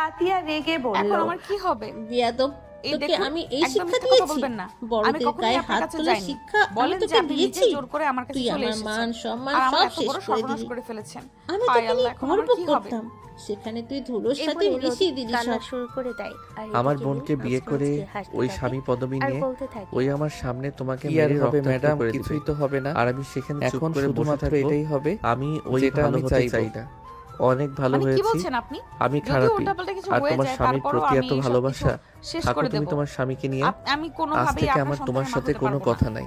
Speaker 5: আতিয়া রেগে বলল,
Speaker 7: এখন আমার কি হবে?
Speaker 9: বিয়াদব,
Speaker 7: এই
Speaker 9: তোকে
Speaker 7: দেখুন,
Speaker 9: আমি এই
Speaker 7: একদম
Speaker 9: শিক্ষা
Speaker 7: মিথ্যা কথা
Speaker 9: দিয়েছি?
Speaker 7: বলবেন না। আমি
Speaker 9: বড়দের
Speaker 7: কখনোই
Speaker 9: গায়ে
Speaker 7: আপনার
Speaker 9: হাত
Speaker 7: কাছে
Speaker 9: তোলার
Speaker 7: যাইনি।
Speaker 9: শিক্ষা আমি
Speaker 7: বলেন যে
Speaker 9: তোকে
Speaker 7: আপনি নিজে
Speaker 9: দিয়েছি?
Speaker 7: জোর করে আমার কাছে
Speaker 9: তুই
Speaker 7: চলে
Speaker 9: আমার
Speaker 7: এসেছেন।
Speaker 9: মান সম্মান
Speaker 7: আর আমার
Speaker 9: সব
Speaker 7: এত
Speaker 9: শেষ
Speaker 7: বড়
Speaker 9: করে
Speaker 7: সর্বনাশ
Speaker 9: দিলি।
Speaker 7: করে ফেলেছেন।
Speaker 9: আমি
Speaker 7: হায়
Speaker 9: তোকে
Speaker 7: আল্লাহ,
Speaker 9: নিয়ে
Speaker 7: এখন আমার
Speaker 9: গর্ব
Speaker 7: কি হবে?
Speaker 9: করতাম, সেখানে তুই ধুলোর
Speaker 4: এই
Speaker 9: সাথে
Speaker 4: বলে
Speaker 9: মিশিয়ে
Speaker 4: নদী
Speaker 9: দিলি
Speaker 4: কান্না
Speaker 9: সব।
Speaker 4: শুরু করে দেয়। আর
Speaker 3: আমার
Speaker 4: এদিকে
Speaker 3: বোনকে
Speaker 4: মিম
Speaker 3: বিয়ে
Speaker 4: মুচকি
Speaker 3: করে
Speaker 4: মুচকি হাসতে
Speaker 3: ওই
Speaker 4: থাকে
Speaker 3: স্বামী পদবি
Speaker 4: আর
Speaker 3: নিয়ে
Speaker 4: বলতে থাকে,
Speaker 3: ওই আমার সামনে তোমাকে
Speaker 2: কি আর
Speaker 3: মেরে
Speaker 2: হবে
Speaker 3: রক্তাক্ত
Speaker 2: ম্যাডাম,
Speaker 3: করে
Speaker 2: কিছুই
Speaker 3: দিবে।
Speaker 2: তো হবে না।
Speaker 3: আর আমি সেখানে চুপ
Speaker 2: এখন
Speaker 3: করে বসে
Speaker 2: শুধুমাত্র
Speaker 3: থাকবো।
Speaker 2: এটাই হবে
Speaker 3: আমি ওই
Speaker 2: যেটা
Speaker 3: ভালো
Speaker 2: আমি
Speaker 3: হতে
Speaker 2: চাইবো।
Speaker 3: চাই না। অনেক ভালো
Speaker 7: মানে কি
Speaker 3: হয়েছি,
Speaker 7: বলছেন আপনি?
Speaker 3: আমি
Speaker 7: যদি
Speaker 3: খারাপই।
Speaker 7: উল্টাপাল্টা কিছু
Speaker 3: আর
Speaker 7: হয়ে
Speaker 3: তোমার
Speaker 7: যায়
Speaker 3: স্বামীর
Speaker 7: তারপরও
Speaker 3: প্রতি
Speaker 7: আমি
Speaker 3: এত
Speaker 7: সবকিছু
Speaker 3: ভালোবাসা,
Speaker 7: শেষ
Speaker 3: থাকো
Speaker 7: করে
Speaker 3: তুমি
Speaker 7: দেব।
Speaker 3: তোমার স্বামীকে নিয়ে।
Speaker 7: আমি
Speaker 3: আজ
Speaker 7: কোনোভাবেই
Speaker 3: থেকে
Speaker 7: আপনার
Speaker 3: আমার তোমার
Speaker 7: সন্তানের মা
Speaker 3: সাথে
Speaker 7: হতে
Speaker 3: কোনো
Speaker 7: পারবো না।
Speaker 3: কথা নাই।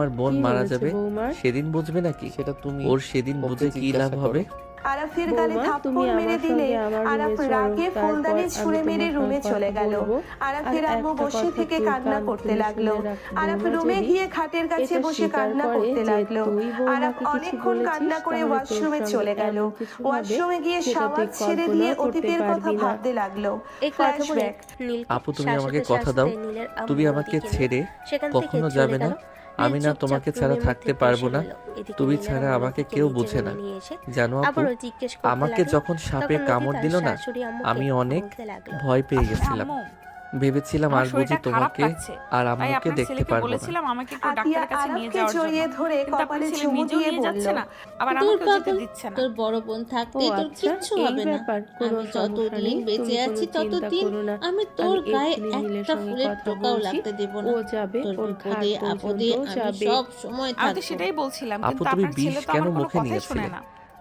Speaker 3: আমার বোন
Speaker 13: কি
Speaker 3: মারা
Speaker 13: হয়েছে
Speaker 3: যাবে
Speaker 13: বৌমার?
Speaker 3: সেদিন বুঝবে নাকি?
Speaker 2: সেটা তুমি
Speaker 3: ওর সেদিন
Speaker 2: ওকে
Speaker 3: বুঝে কি
Speaker 2: জিজ্ঞাসা
Speaker 3: লাভ হবে?
Speaker 2: করো।
Speaker 5: আরাফের গালে
Speaker 13: বৌমা, তুমি
Speaker 5: থাপ্পড় মেরে
Speaker 13: আমার
Speaker 5: দিলে
Speaker 13: সঙ্গে আমার
Speaker 5: আরাফ
Speaker 13: রুমে চলো,
Speaker 5: রাগে
Speaker 13: তারপর
Speaker 5: ফুলদানি
Speaker 13: আমি
Speaker 5: ছুঁড়ে মেরে
Speaker 13: তোমার
Speaker 5: রুমে
Speaker 13: সঙ্গে
Speaker 5: চলে
Speaker 13: কথা
Speaker 5: গেল।
Speaker 13: বলবো।
Speaker 5: আরাফের
Speaker 13: আর
Speaker 5: আম্মু
Speaker 13: একটা
Speaker 5: বসে
Speaker 13: কথা
Speaker 5: থেকে
Speaker 13: তুই
Speaker 5: কান্না
Speaker 13: কান
Speaker 5: করতে
Speaker 13: খুলে
Speaker 5: লাগলো।
Speaker 13: শুনে রাখ,
Speaker 5: আরাফ
Speaker 13: বৌমা
Speaker 5: রুমে
Speaker 13: যদি
Speaker 5: গিয়ে খাটের কাছে
Speaker 13: এটা
Speaker 5: বসে
Speaker 13: স্বীকার
Speaker 5: কান্না
Speaker 13: করে
Speaker 5: করতে
Speaker 13: যে
Speaker 5: লাগলো।
Speaker 13: তুই বৌমাকে
Speaker 5: আরাফ
Speaker 13: কিছু
Speaker 5: অনেকক্ষণ
Speaker 13: বলেছিস,
Speaker 5: কান্না করে
Speaker 13: তাহলে তোর
Speaker 5: ওয়াশরুমে
Speaker 13: সঙ্গে
Speaker 5: চলে গেল।
Speaker 13: এমন কিছু হবে
Speaker 5: ওয়াশরুমে গিয়ে
Speaker 13: যেটা
Speaker 5: শাওয়ার
Speaker 13: তুই
Speaker 5: ছেড়ে
Speaker 13: কল্পনা
Speaker 5: দিয়ে
Speaker 13: করতে
Speaker 5: অতীতের কথা
Speaker 13: পারবি না।
Speaker 5: ভাবতে লাগলো।
Speaker 4: এই কথা বলে
Speaker 5: ফ্ল্যাশব্যাক।
Speaker 4: নীল
Speaker 3: আপু তুমি আমাকে কথা দাও, তুমি আমাকে ছেড়ে কখনো যাবে না। আমি না তোমাকে ছাড়া থাকতে পারবো না। তুমি ছাড়া আমাকে কেউ বোঝে না। জানো আপু, আমাকে যখন সাপে কামড় দিল না, আমি অনেক ভয় পেয়ে গেছিলাম। ভেবেছিলাম আর বুঝি তোমাকে আর আম্মুকে দেখতে পারবো না।
Speaker 8: বলেছিলাম আমাকে একটু
Speaker 5: আতিয়া
Speaker 8: ডাক্তারের কাছে নিয়ে
Speaker 5: আরাফকে
Speaker 8: যাওয়ার
Speaker 5: জড়িয়ে
Speaker 8: জন্য,
Speaker 5: ধরে
Speaker 8: কিন্তু আপনার
Speaker 5: কপালে
Speaker 8: ছেলে
Speaker 5: চুমু
Speaker 8: নিজেও
Speaker 5: দিয়ে
Speaker 8: নিয়ে যাচ্ছে
Speaker 5: বলল,
Speaker 8: না, আবার
Speaker 9: তোর
Speaker 8: আমাকেও যেতে
Speaker 9: পাগল,
Speaker 8: দিচ্ছে না।
Speaker 9: তোর বড় বোন থাকতে
Speaker 13: ও
Speaker 9: তোর
Speaker 13: আচ্ছা,
Speaker 9: কিচ্ছু
Speaker 13: এই
Speaker 9: হবে না।
Speaker 13: ব্যাপার, কোনো
Speaker 9: আমি
Speaker 13: সমস্যা
Speaker 9: যতদিন
Speaker 13: নেই,
Speaker 9: বেঁচে
Speaker 13: তুমি
Speaker 9: আছি
Speaker 13: কোনো চিন্তা
Speaker 9: ততদিন
Speaker 13: করো না।
Speaker 9: আমি তোর
Speaker 13: আমি
Speaker 9: গায়ে
Speaker 13: এক্ষুনি নীলের
Speaker 9: একটা
Speaker 13: সঙ্গে
Speaker 9: ফুলের
Speaker 13: কথা
Speaker 9: টোকাও
Speaker 13: বলছি।
Speaker 9: লাগতে দেব না।
Speaker 13: ও যাবে,
Speaker 9: তোর
Speaker 13: ওর ঘাট
Speaker 9: বিপদে আপদে
Speaker 13: পর্যন্ত
Speaker 9: আমি
Speaker 13: যাবে।
Speaker 9: সব সময়
Speaker 8: আমি তো
Speaker 9: থাকবো।
Speaker 8: সেটাই বলছিলাম,
Speaker 3: আপু
Speaker 8: কিন্তু
Speaker 3: তুমি
Speaker 8: আপনার
Speaker 3: বিষ
Speaker 8: ছেলে তো
Speaker 3: কেন
Speaker 8: আমার কোনো
Speaker 3: মুখে
Speaker 8: কথাই শুনে
Speaker 3: নিয়েছিলে?
Speaker 8: না।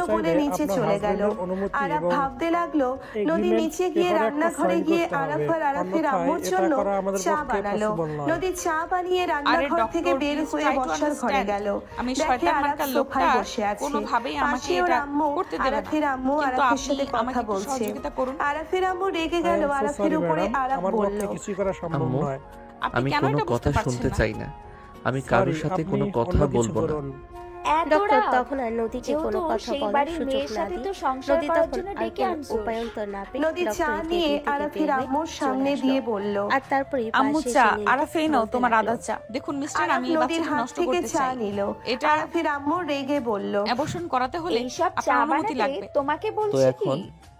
Speaker 5: হলো বলে নিচে চলে গেল। আরাফ ভাবতে লাগলো নদী নিচে গিয়ে রান্নাঘরে গিয়ে আরাফ আর আরাফের আম্মুর জন্য চা বানালো। নদী চা বানিয়ে রান্নাঘর থেকে বের হয়ে বসার ঘরে গেল। দেখে আরাফ সোফায় বসে আছে, পাশে ওর আম্মু আরাফের আম্মু আরাফের সাথে কথা বলছে। আরাফের আম্মু রেগে গেল আরাফের উপরে। আরাফ বলল,
Speaker 3: আম্মু আমি কোনো কথা শুনতে চাই না, আমি কারোর সাথে কোনো কথা বলবো না।
Speaker 4: ডক্টর তখন আর নদীকে কোনো কথা বলার সুযোগ না দিয়ে নদী তখন আর কোনো উপায়ন্তর না পেয়ে
Speaker 5: নদী চা নিয়ে আরাফের আম্মুর সামনে দিয়ে বলল,
Speaker 4: আর তারপরে
Speaker 7: আম্মু চা, আরাফ এই নাও তোমার আদা চা। দেখুন মিস্টার, আমি এই
Speaker 5: নদীর
Speaker 7: বাচ্চাকে
Speaker 5: হাত
Speaker 7: নষ্ট
Speaker 5: থেকে
Speaker 7: করতে
Speaker 5: চা
Speaker 7: চাই।
Speaker 5: নিল।
Speaker 7: এটা
Speaker 5: আরাফের আম্মু রেগে বলল,
Speaker 7: অ্যাবর্শন করাতে হলে
Speaker 11: এইসব চা
Speaker 7: আপনার অনুমতি
Speaker 11: বানাতে
Speaker 7: লাগবে।
Speaker 11: তোমাকে
Speaker 3: তো
Speaker 11: বলছি
Speaker 3: এখন
Speaker 11: কি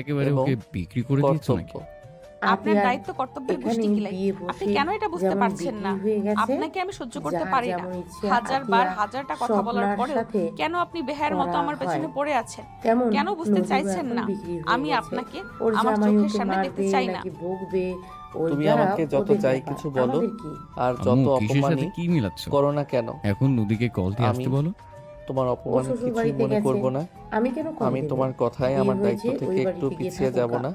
Speaker 14: একেবারে
Speaker 3: এবং
Speaker 14: ওকে বিক্রি করে দিয়েছো নাকি?
Speaker 3: কর্তব্য।
Speaker 7: আপনার দায়িত্ব কর্তব্যের গোষ্ঠী কিলাই আপনি কেন এটা বুঝতে পারছেন না? আপনাকে আমি সহ্য করতে পারি না। হাজার বার হাজারটা কথা বলার পরেও কেন আপনি বেহায়ের মতো আমার পেছনে পড়ে আছেন? কেন বুঝতে চাইছেন না? আমি আপনাকে আমার চোখের সামনে দেখতে চাই না।
Speaker 3: তুমি আমাকে যত চাই কিছু বলো আর যত
Speaker 14: আম্মু, কিসের সাথে
Speaker 3: অপমানই
Speaker 14: কি মিলাচ্ছ?
Speaker 3: করো না কেন,
Speaker 14: এখন নদীকে কল দিয়ে আসতে
Speaker 3: আমি-
Speaker 14: বলো।
Speaker 3: তোমার অপমান কিছুই মনে করব না। আমি তোমার কথায় আমার দায়িত্ব থেকে একটু পিছিয়ে যাব না।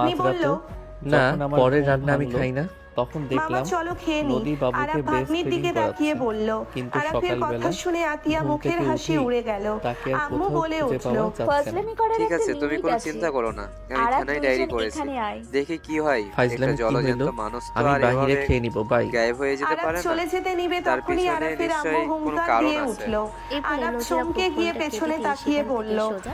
Speaker 5: ভাগ্নি বলল,
Speaker 3: না,
Speaker 2: যখন আমার
Speaker 3: পরের
Speaker 2: ঘুম
Speaker 3: রান্না আমি
Speaker 2: ভাঙলো,
Speaker 3: খাই না।
Speaker 2: তখন
Speaker 5: মামা
Speaker 2: দেখলাম
Speaker 5: চলো খেয়ে নি।
Speaker 2: নদী বাবুকে
Speaker 5: আরাফ
Speaker 2: ব্রেস্ট
Speaker 5: ভাগ্নির
Speaker 2: ফিডিং
Speaker 5: দিকে তাকিয়ে
Speaker 2: করাচ্ছে।
Speaker 5: বলল।
Speaker 2: কিন্তু
Speaker 5: আরাফের কথা
Speaker 2: সকালবেলা
Speaker 5: শুনে আতিয়া
Speaker 2: ঘুম
Speaker 5: মুখের
Speaker 2: থেকে
Speaker 5: হাসি
Speaker 2: উঠেই
Speaker 5: উড়ে গেল।
Speaker 2: তাকে আর
Speaker 5: আম্মু
Speaker 2: কোথাও
Speaker 5: বলে
Speaker 2: খুঁজে
Speaker 5: উঠল,
Speaker 2: পাওয়া যাচ্ছে না।
Speaker 11: ফাজলামি করার
Speaker 15: ঠিক
Speaker 11: একটা
Speaker 15: আছে, তুমি
Speaker 11: লিমিট
Speaker 15: কোনো
Speaker 11: আছে।
Speaker 15: চিন্তা করো না, আমি
Speaker 11: আরাফ
Speaker 15: থানায় ডায়েরি
Speaker 11: দুইজন
Speaker 15: করেছি,
Speaker 11: এখানে আয়।
Speaker 15: দেখি কি হয়।
Speaker 3: ফাইজলামি
Speaker 15: একটা
Speaker 3: কি
Speaker 15: জলজ্যান্ত
Speaker 3: হইলো?
Speaker 15: মানুষ তো
Speaker 3: আমি
Speaker 15: আর
Speaker 3: বাহিরে
Speaker 15: এভাবে
Speaker 3: খেয়ে নিব, বাই।
Speaker 15: গায়েব হয়ে যেতে
Speaker 5: আরাফ
Speaker 15: পারে না।
Speaker 5: চলে যেতে নিবে
Speaker 15: তার
Speaker 5: তখনই
Speaker 15: পিছনে
Speaker 5: আরাফের আম্মু
Speaker 15: নিশ্চয়ই কোনো
Speaker 5: হুঙ্কার
Speaker 15: কারণ
Speaker 5: দিয়ে
Speaker 15: আছে।
Speaker 5: উঠল।
Speaker 4: এরপরে
Speaker 5: আরাফ
Speaker 4: নদীরা
Speaker 5: চমকে গিয়ে
Speaker 4: ফোনটা
Speaker 5: পেছনে
Speaker 4: কেটে দিয়ে
Speaker 5: তাকিয়ে
Speaker 4: সেখান থেকে
Speaker 5: বলল,
Speaker 4: সোজা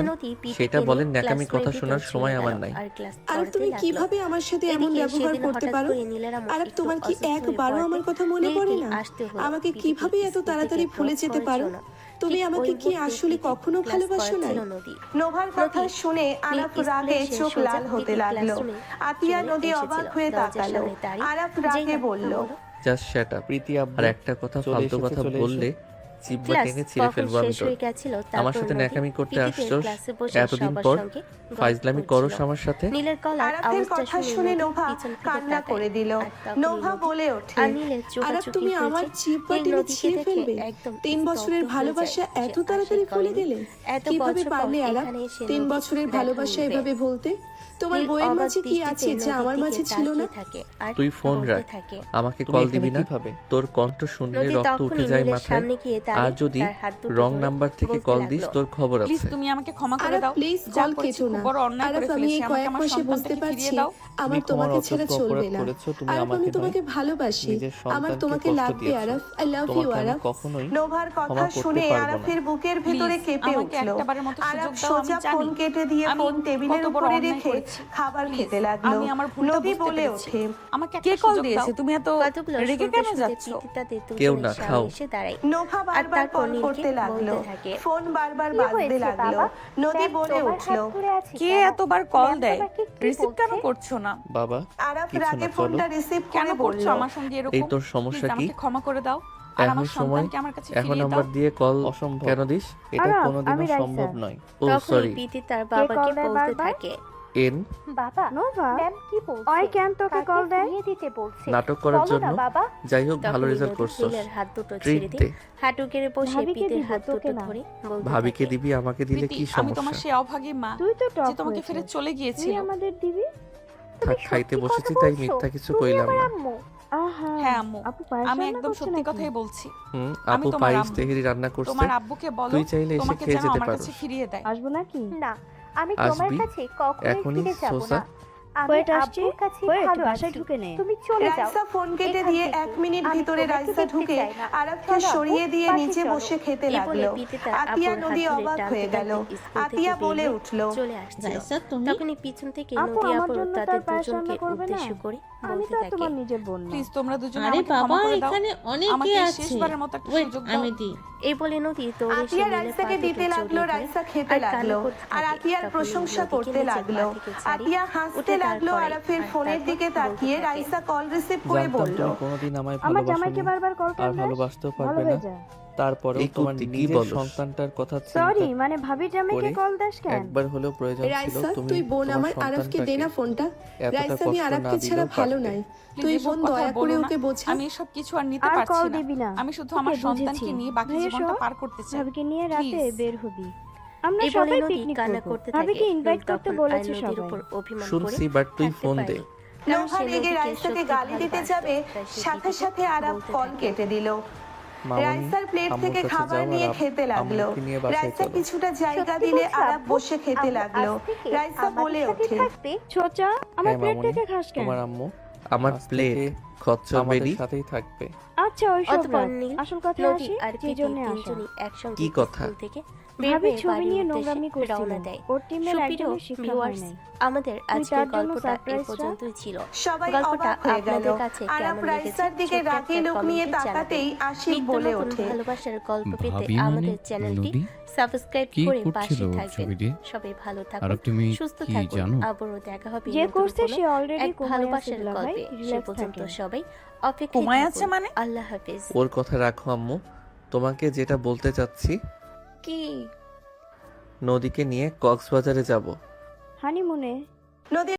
Speaker 3: বলছেন সেটা বলেন, ন্যাকামি কথা শোনার সময় আমার নাই।
Speaker 5: আর তুমি কিভাবে আমার সাথে এমন ব্যবহার করতে পারো? আর তোমার কি একবারও আমার কথা মনে পড়ে না? আমাকে কিভাবে এত তাড়াতাড়ি ভুলে যেতে পারো? তুমি আমাকে কি আসলে কখনো ভালোবাসো না? নোভার কথা শুনে আরাফ রাগে চোখ লাল হতে লাগলো। আতিয়া নদী অবাক হয়ে তাকালো। আরাফ রাগে বলল,
Speaker 3: জাস্ট শাট আপ। আর একটা কথা ফালতু কথা বললে জিব্বা টেনে ছিঁড়ে ফেলবো আমি তোর। আমার সাথে ন্যাকামি করতে আসছস এতদিন পর, ফাইজলামি করস আমার সাথে।
Speaker 5: আরাফের কথা শুনে নোভা কান্না করে দিল। নোভা বলে ওঠে, আরাফ তুমি আমার জিব্বা টেনে ছিঁড়ে ফেলবে? 3 বছরের ভালোবাসা এত তাড়াতাড়ি ভুলে গেলে? কিভাবে পারলে আরাফ 3 বছরের ভালোবাসা এভাবে ভুলতে? তোমার বইয়ের মাঝে কি আছে যা আমার মাঝে ছিল না?
Speaker 3: তুই ফোন রাখ, আমাকে কল দিবি না? তোর কণ্ঠ শুনলে রক্ত উঠে যায় মাথায়। আর যদি
Speaker 4: তার হাত দুটো
Speaker 3: রং
Speaker 4: ধরে
Speaker 3: নাম্বার থেকে
Speaker 4: বলতে
Speaker 3: কল
Speaker 4: লাগলো,
Speaker 3: দিস তোর খবর
Speaker 8: প্লিজ
Speaker 3: আছে।
Speaker 8: তুমি আমাকে ক্ষমা করে
Speaker 5: আরাফ
Speaker 8: দাও
Speaker 5: প্লিজ
Speaker 8: যা
Speaker 5: কল
Speaker 8: করেছি
Speaker 5: কেটো
Speaker 8: খুব
Speaker 5: না।
Speaker 8: বড় অন্যায় করে
Speaker 5: আরাফ আমি
Speaker 8: ফেলেছি
Speaker 5: এই
Speaker 8: আমাকে
Speaker 5: কয়েক
Speaker 8: আমার
Speaker 5: মাসে বুঝতে
Speaker 8: সন্তানটাকে
Speaker 5: পারছি
Speaker 8: ফিরিয়ে দাও
Speaker 5: আমার
Speaker 3: তুমি
Speaker 5: তোমাকে
Speaker 3: তোমার
Speaker 5: ছাড়া
Speaker 3: অযোগ্য
Speaker 5: চলবে
Speaker 3: অপরাধ
Speaker 5: না।
Speaker 3: করেছো, তুমি
Speaker 5: আরাফ
Speaker 3: আমাকে
Speaker 5: আমি
Speaker 3: নয়,
Speaker 5: তোমাকে ভালোবাসি,
Speaker 3: নিজের
Speaker 5: আমার
Speaker 3: সন্তানকে
Speaker 5: তোমাকে
Speaker 3: কষ্ট
Speaker 5: লাগবে
Speaker 3: দিয়েছো।
Speaker 5: আরাফ। আই লাভ ইউ
Speaker 3: তোমাকে আমি
Speaker 5: আরাফ।
Speaker 3: কখনোই
Speaker 5: নোভার কথা
Speaker 3: ক্ষমা করতে
Speaker 5: শুনে
Speaker 3: পারবো না।
Speaker 5: আরাফের বুকের ভেতরে
Speaker 8: Please,
Speaker 5: কেঁপে
Speaker 8: আমাকে
Speaker 5: উঠল।
Speaker 8: একটাবারের মতো সুযোগ
Speaker 5: আরাফ
Speaker 8: দাও, আমি
Speaker 5: সোজা
Speaker 8: জানি
Speaker 5: ফোন কেটে দিয়ে
Speaker 8: আমি
Speaker 5: ফোন টেবিলের
Speaker 8: কত বড়
Speaker 5: উপরে
Speaker 8: অন্যায়
Speaker 5: রেখে
Speaker 8: করেছি।
Speaker 5: খাবার
Speaker 8: Please,
Speaker 5: খেতে লাগলো।
Speaker 8: আমি আমার ভুলটা
Speaker 5: নদী
Speaker 8: বুঝতে
Speaker 5: বলে
Speaker 8: পেরেছি।
Speaker 5: ওঠে,
Speaker 8: আমাকে
Speaker 7: কে
Speaker 8: একটা
Speaker 7: কল
Speaker 8: সুযোগ
Speaker 7: দিয়েছে?
Speaker 8: দাও।
Speaker 7: তুমি এত
Speaker 4: কতগুলো
Speaker 7: রেগে
Speaker 4: শুনতে
Speaker 7: কেন
Speaker 4: শুনতে
Speaker 7: যাচ্ছ?
Speaker 4: পিতিতা তেঁতুল
Speaker 3: কেউ
Speaker 4: চলে
Speaker 3: না,
Speaker 4: সামনে
Speaker 3: খাও।
Speaker 4: এসে দাঁড়ায়।
Speaker 5: নোভা
Speaker 4: আর
Speaker 5: বারবার
Speaker 4: তারপর
Speaker 5: কল
Speaker 4: নীলকে
Speaker 5: করতে লাগলো,
Speaker 4: বলতে থাকে,
Speaker 5: ফোন বারবার
Speaker 11: কি
Speaker 5: বাজতে
Speaker 11: হয়েছে
Speaker 5: লাগলো।
Speaker 11: বাবা?
Speaker 5: নদী
Speaker 11: ম্যাম
Speaker 5: বলে
Speaker 11: তোমার
Speaker 5: উঠল।
Speaker 11: হাত ধরে আছি
Speaker 7: কে
Speaker 11: কেন?
Speaker 7: এতবার কল
Speaker 11: ম্যাম
Speaker 7: দেয়?
Speaker 11: তোমাকে কি
Speaker 7: রিসিভ কেন
Speaker 11: বলছে?
Speaker 7: করছো না?
Speaker 3: বাবা
Speaker 5: আরাফ
Speaker 3: কিছু
Speaker 5: রাগে
Speaker 3: না, চলো।
Speaker 5: ফোনটা রিসিভ
Speaker 8: কেন
Speaker 5: করে
Speaker 8: করছো
Speaker 5: বলল,
Speaker 8: আমার সঙ্গে এরকম?
Speaker 3: এই তোর সমস্যা
Speaker 8: Please,
Speaker 3: কি?
Speaker 8: আমাকে ক্ষমা করে দাও আর
Speaker 3: এখন
Speaker 8: আমার
Speaker 3: সময়,
Speaker 8: সন্তানকে আমার কাছে
Speaker 3: এখন
Speaker 8: ফিরিয়ে
Speaker 3: নাম্বার
Speaker 8: দাও।
Speaker 3: দিয়ে কল
Speaker 2: অসম্ভব।
Speaker 3: কেন দিস? এটা
Speaker 10: আরাফ,
Speaker 3: কোনোদিনও
Speaker 10: আমি রাইসা।
Speaker 3: সম্ভব নয়। ও
Speaker 4: তখনই
Speaker 3: সরি।
Speaker 4: পিতি তার বাবাকে
Speaker 10: কল দেয়
Speaker 4: বলতে
Speaker 10: বারবার?
Speaker 4: থাকে,
Speaker 3: এন
Speaker 11: বাবা
Speaker 10: নোভা
Speaker 11: ম্যাম কি বলছে?
Speaker 10: ওই কেন তোকে
Speaker 11: কাকে
Speaker 10: কল দেয়?
Speaker 11: ফিরিয়ে দিতে বলছে?
Speaker 3: নাটক করার
Speaker 11: বলো
Speaker 3: জন্য।
Speaker 11: না বাবা।
Speaker 3: যাই হোক ভালো
Speaker 4: তখনই
Speaker 3: রেজাল্ট
Speaker 4: নদী
Speaker 3: করছস,
Speaker 4: নীলের হাত দুটো
Speaker 3: ট্রিট
Speaker 4: ছেড়ে
Speaker 3: দে।
Speaker 4: দিয়ে হাঁটু গেড়ে বসে
Speaker 10: ভাবিকে
Speaker 4: পিতের
Speaker 10: দিব,
Speaker 4: হাত
Speaker 10: তোকে
Speaker 4: দুটো
Speaker 10: না।
Speaker 4: ধরে বলতে
Speaker 3: ভাবিকে
Speaker 4: থাকে,
Speaker 3: দিবি, আমাকে দিলে
Speaker 8: প্রীতি,
Speaker 3: কি
Speaker 8: আমি তোমার
Speaker 3: সমস্যা?
Speaker 8: সেই অভাগী মা
Speaker 10: তুই তো
Speaker 8: যে
Speaker 10: টপ
Speaker 8: তোমাকে
Speaker 10: হয়েছে।
Speaker 8: ফেলে চলে
Speaker 10: তুই
Speaker 8: গিয়েছিল।
Speaker 10: আমাদের দিবি?
Speaker 3: থাক,
Speaker 11: তুমি
Speaker 3: খাইতে
Speaker 11: সত্যি
Speaker 3: বসেছি
Speaker 11: কথা
Speaker 3: তাই
Speaker 11: বলছো?
Speaker 3: মিথ্যা কিছু
Speaker 11: তুমি
Speaker 3: কইলাম
Speaker 11: আমার
Speaker 3: না।
Speaker 11: আম্মু।
Speaker 10: আহা
Speaker 8: হ্যাঁ আম্মু,
Speaker 10: আপু পায়েস
Speaker 8: আমি
Speaker 10: রান্না
Speaker 8: একদম
Speaker 10: করছে
Speaker 8: সত্যি
Speaker 10: নাকি?
Speaker 8: কথাই বলছি।
Speaker 3: আপু
Speaker 8: তোমার
Speaker 3: পায়েস
Speaker 8: আম্মু।
Speaker 3: তেহেরি রান্না করছে,
Speaker 8: তোমার আব্বুকে বলো
Speaker 3: তুই চাইলে এসে
Speaker 8: তোমাকে
Speaker 3: খেয়ে
Speaker 8: যেন
Speaker 3: যেতে
Speaker 8: আমার
Speaker 3: পারোস।
Speaker 8: কাছে ফিরিয়ে দেয়।
Speaker 10: আসবো নাকি?
Speaker 11: না আমি তোমার
Speaker 3: আসবি?
Speaker 11: কাছে কখনোই
Speaker 3: এখনই
Speaker 11: ফিরে যাব
Speaker 3: সোসা?
Speaker 11: না। আমি
Speaker 10: ওয়েট আসছি।
Speaker 11: আব্বুর কাছে
Speaker 10: ওয়েট,
Speaker 11: ভালো
Speaker 10: বাসায়
Speaker 11: আছি।
Speaker 10: ঢুকে নে।
Speaker 11: তুমি চলে যাও।
Speaker 5: রাইসা ফোন কেটে
Speaker 11: এখান
Speaker 5: দিয়ে
Speaker 11: থেকে।
Speaker 5: 1 মিনিট
Speaker 11: আমি
Speaker 5: ভিতরে
Speaker 11: তোমাকে
Speaker 5: রাইসা
Speaker 11: দেখতে
Speaker 5: ঢুকে
Speaker 11: চাই না।
Speaker 5: আরাফকে
Speaker 11: চলো,
Speaker 5: সরিয়ে দিয়ে
Speaker 11: বাসে
Speaker 5: নিচে
Speaker 11: চলো।
Speaker 5: বসে খেতে
Speaker 4: এই বলে
Speaker 5: লাগলো।
Speaker 4: পিতে তার
Speaker 5: আতিয়া
Speaker 4: আব্বুর হাত
Speaker 5: নদী
Speaker 4: ধরে
Speaker 5: অবাক
Speaker 4: টানতে
Speaker 5: হয়ে গেল।
Speaker 4: টানতে স্কুল থেকে
Speaker 5: আতিয়া
Speaker 4: বের
Speaker 5: বলে
Speaker 4: হয়ে
Speaker 5: উঠল,
Speaker 4: চলে আসছিল।
Speaker 9: রাইসা তুমি
Speaker 4: তখনই পিছন থেকে
Speaker 10: আপু,
Speaker 4: নদী
Speaker 10: আমার
Speaker 4: আবারও
Speaker 10: জন্য
Speaker 4: তাদের
Speaker 10: তার পায়েস রান্না
Speaker 4: দুজনকে
Speaker 10: করবে না?
Speaker 4: উদ্দেশ্য করে
Speaker 10: আমি
Speaker 4: বলতে
Speaker 10: তো আর
Speaker 4: থাকে,
Speaker 10: তোমার নিজের বোন না।
Speaker 8: প্লিজ তোমরা দুজনে
Speaker 9: আরে
Speaker 8: আমাকে ক্ষমা
Speaker 9: বাবা
Speaker 8: করে দাও।
Speaker 9: এখানে অনেকে
Speaker 8: আমাকে
Speaker 9: আছে।
Speaker 8: শেষবারের মতো একটা
Speaker 9: ওয়েট
Speaker 8: সুযোগ দাও।
Speaker 9: আমি দিই।
Speaker 4: এই বলে নদী দৌড়ে এসে
Speaker 5: আতিয়া
Speaker 4: নীলের পা
Speaker 5: রাইসাকে
Speaker 4: দুটো
Speaker 5: দিতে লাগলো,
Speaker 4: জড়িয়ে ধরে
Speaker 5: রাইসা খেতে
Speaker 4: আর কান্না
Speaker 5: লাগলো
Speaker 4: করতে
Speaker 5: আর
Speaker 4: থাকে।
Speaker 5: আতিয়ার
Speaker 4: তখনই
Speaker 5: প্রশংসা
Speaker 4: নদীকে
Speaker 5: করতে
Speaker 4: নিজের পা
Speaker 5: লাগলো।
Speaker 4: থেকে ছাড়িয়ে
Speaker 5: আতিয়া হাসতে
Speaker 4: উঠে দাঁড়
Speaker 5: লাগলো
Speaker 4: করায়
Speaker 5: আরাফের
Speaker 4: আর
Speaker 5: ফোনের
Speaker 4: তারপর
Speaker 5: দিকে
Speaker 4: বলতে
Speaker 5: তাকিয়ে
Speaker 4: থাকে,
Speaker 5: রাইসা কল রিসিভ করে
Speaker 2: জানতাম
Speaker 5: বলল,
Speaker 2: তুমি কোনোদিন আমায়
Speaker 10: আমার জামাইকে
Speaker 2: ভালোবাসোনি
Speaker 10: বারবার কল
Speaker 2: আর
Speaker 10: কেন দেয়?
Speaker 2: ভালোবাসতেও
Speaker 10: ভালো
Speaker 2: পারবে
Speaker 10: হয়ে
Speaker 2: না।
Speaker 10: যা।
Speaker 2: তারপরেও
Speaker 3: এই
Speaker 2: তোমার
Speaker 3: কুর্তি কি
Speaker 2: নিজের
Speaker 3: বলস?
Speaker 2: সন্তানটার কথা
Speaker 10: সরি,
Speaker 2: চিন্তা
Speaker 10: মানে ভাবির জামাইকে
Speaker 2: করে
Speaker 10: কল দাস কেন?
Speaker 2: একবার হলেও প্রয়োজন ছিল
Speaker 5: রাইসা
Speaker 2: তুমি
Speaker 5: তুই বোন
Speaker 2: তোমার
Speaker 5: আমার আরাফকে দে না
Speaker 2: সন্তানটাকে
Speaker 5: ফোনটা।
Speaker 2: এতটা
Speaker 5: রাইসা আমি
Speaker 2: কষ্ট না
Speaker 5: আরাফকে ছাড়া
Speaker 2: দিলেও
Speaker 5: ভালো
Speaker 2: পারতে।
Speaker 5: নাই,
Speaker 8: Please,
Speaker 5: তুই
Speaker 8: এসব
Speaker 5: বোন
Speaker 8: কথা
Speaker 5: দয়া
Speaker 8: বলো
Speaker 5: করে
Speaker 8: না।
Speaker 5: ওকে বোঝা।
Speaker 8: আমি এসব কিছু আর নিতে
Speaker 10: আর
Speaker 8: পারছি
Speaker 10: কল
Speaker 8: না।
Speaker 10: দিবি না।
Speaker 8: আমি শুধু
Speaker 10: ওকে,
Speaker 8: আমার
Speaker 10: বুঝেছি।
Speaker 8: সন্তানকে নিয়ে বাকি
Speaker 10: ভাইয়া
Speaker 8: জীবনটা
Speaker 10: শোন,
Speaker 8: পার করতে চাই।
Speaker 10: ভাবিকে নিয়ে রাতে
Speaker 8: Please.
Speaker 10: বের হবি। আমরা
Speaker 4: এই বলে
Speaker 10: সবাই
Speaker 4: নদী
Speaker 10: পিকনিক
Speaker 4: কান্না
Speaker 10: করব।
Speaker 4: করতে থাকে।
Speaker 10: ভাবিকে ইনভাইট করতে
Speaker 4: তখন
Speaker 10: বলেছে
Speaker 4: আর নদীর
Speaker 10: সবাই।
Speaker 4: উপর অভিমান করে
Speaker 3: শুনছি, বাট তুই
Speaker 4: থাকতে
Speaker 3: ফোন দে।
Speaker 4: পারেনি। কারণ
Speaker 5: নোভা
Speaker 4: সে
Speaker 5: রেগে
Speaker 4: নদীকে
Speaker 5: রাইসাকে
Speaker 4: সত্যি
Speaker 5: গালি দিতে
Speaker 4: ভালোবাসে।
Speaker 5: যাবে,
Speaker 4: তাই সে
Speaker 5: সাথে
Speaker 4: দিদিকে
Speaker 5: সাথে আরাফ
Speaker 4: বলতে
Speaker 5: কল
Speaker 4: থাকে,
Speaker 5: কেটে দিল।
Speaker 2: মামনি
Speaker 5: রাইসার প্লেট
Speaker 2: আম্মুর
Speaker 5: থেকে
Speaker 2: কাছে
Speaker 5: খাবার
Speaker 2: যাও
Speaker 5: নিয়ে
Speaker 2: আর
Speaker 5: খেতে লাগলো।
Speaker 2: আম্মুকে নিয়ে বাসায়
Speaker 5: রাইসা
Speaker 2: চলো।
Speaker 5: কিছুটা জায়গা
Speaker 11: সত্যি
Speaker 5: দিলে
Speaker 11: বলছো,
Speaker 5: আরাফ
Speaker 11: আব্বু?
Speaker 5: বসে খেতে
Speaker 11: আম্মু
Speaker 5: লাগলো।
Speaker 11: আজ থেকে
Speaker 5: রাইসা
Speaker 11: আমাদের
Speaker 5: বলে
Speaker 11: সাথে
Speaker 5: ওঠে,
Speaker 11: থাকবে?
Speaker 10: ছোচা, আমার
Speaker 2: হ্যাঁ
Speaker 10: প্লেট
Speaker 2: মামনি,
Speaker 10: থেকে খাস কেন?
Speaker 2: তোমার আম্মু
Speaker 3: আমার
Speaker 2: আজ
Speaker 3: প্লেট
Speaker 2: থেকে
Speaker 3: খচ্চর
Speaker 2: আমাদের
Speaker 3: বেরি।
Speaker 2: সাথেই থাকবে।
Speaker 10: আচ্ছা ওইসব
Speaker 4: অতঃপর
Speaker 10: রাখ।
Speaker 4: নীল,
Speaker 10: আসল কথা
Speaker 4: নদী
Speaker 10: আসি,
Speaker 4: আর
Speaker 10: যে
Speaker 4: পিতি
Speaker 10: জন্য আসা।
Speaker 4: তিনজনই একসঙ্গে
Speaker 3: কি কথা?
Speaker 4: স্কুল থেকে বের
Speaker 10: ভাবি
Speaker 4: হয়ে
Speaker 10: ছবি
Speaker 4: বাড়ির
Speaker 10: নিয়ে
Speaker 4: উদ্দেশ্যে
Speaker 10: নোংরামি করছিল।
Speaker 4: রওনা দেয়।
Speaker 10: ওর টিমের
Speaker 4: সুপ্রিয়
Speaker 10: একজনের শিক্ষা হয়
Speaker 4: ভিউয়ার্স,
Speaker 10: নাই।
Speaker 4: আমাদের
Speaker 10: তুই
Speaker 4: আজকের
Speaker 10: তার জন্য
Speaker 4: গল্পটা এই
Speaker 10: সারপ্রাইজটা
Speaker 4: পর্যন্তই ছিল।
Speaker 5: সবাই
Speaker 4: গল্পটা
Speaker 5: অবাক হয়ে গেল।
Speaker 4: আপনাদের কাছে
Speaker 5: আরাফ
Speaker 4: কেমন লেগেছে
Speaker 5: রাইসার দিকে
Speaker 4: ছোট্ট
Speaker 5: রাগি
Speaker 4: একটা
Speaker 5: লোক নিয়ে
Speaker 4: কমেন্টে
Speaker 5: তাকাতেই
Speaker 4: জানাবেন।
Speaker 5: আশিক
Speaker 4: নিত্য
Speaker 5: বলে
Speaker 4: নতুন
Speaker 5: ওঠে,
Speaker 4: ভালোবাসার গল্প পেতে
Speaker 14: ভাবি মানে
Speaker 4: আমাদের চ্যানেলটি
Speaker 14: নদী?
Speaker 4: সাবস্ক্রাইব
Speaker 14: কি
Speaker 4: করে
Speaker 14: করছিল
Speaker 4: পাশে
Speaker 14: ওর
Speaker 4: থাকবেন।
Speaker 14: ছবিটি?
Speaker 4: সবাই ভালো
Speaker 14: আর
Speaker 4: থাকুন,
Speaker 14: তুমি
Speaker 4: সুস্থ
Speaker 14: কি
Speaker 4: থাকুন।
Speaker 14: জানো?
Speaker 4: আবারও দেখা হবে
Speaker 10: যে
Speaker 4: নতুন
Speaker 10: করছে
Speaker 4: কোনো
Speaker 10: সে অলরেডি
Speaker 4: এক
Speaker 10: কোমায় আছে
Speaker 4: ভালোবাসার
Speaker 10: দুলা ভাই,
Speaker 4: গল্পে। সে
Speaker 10: রিল্যাক্স
Speaker 4: পর্যন্ত
Speaker 10: থাকেন।
Speaker 4: সবাই অপেক্ষায়
Speaker 8: কোমায় আছে
Speaker 4: থাকুন।
Speaker 8: মানে?
Speaker 4: আল্লাহ হাফেজ।
Speaker 3: ওর কথা রাখো আম্মু, তোমাকে যেটা বলতে চাচ্ছি,
Speaker 4: কি
Speaker 3: নদীকে নিয়ে কক্সবাজারে যাব।
Speaker 10: হানিমুনে
Speaker 5: নদী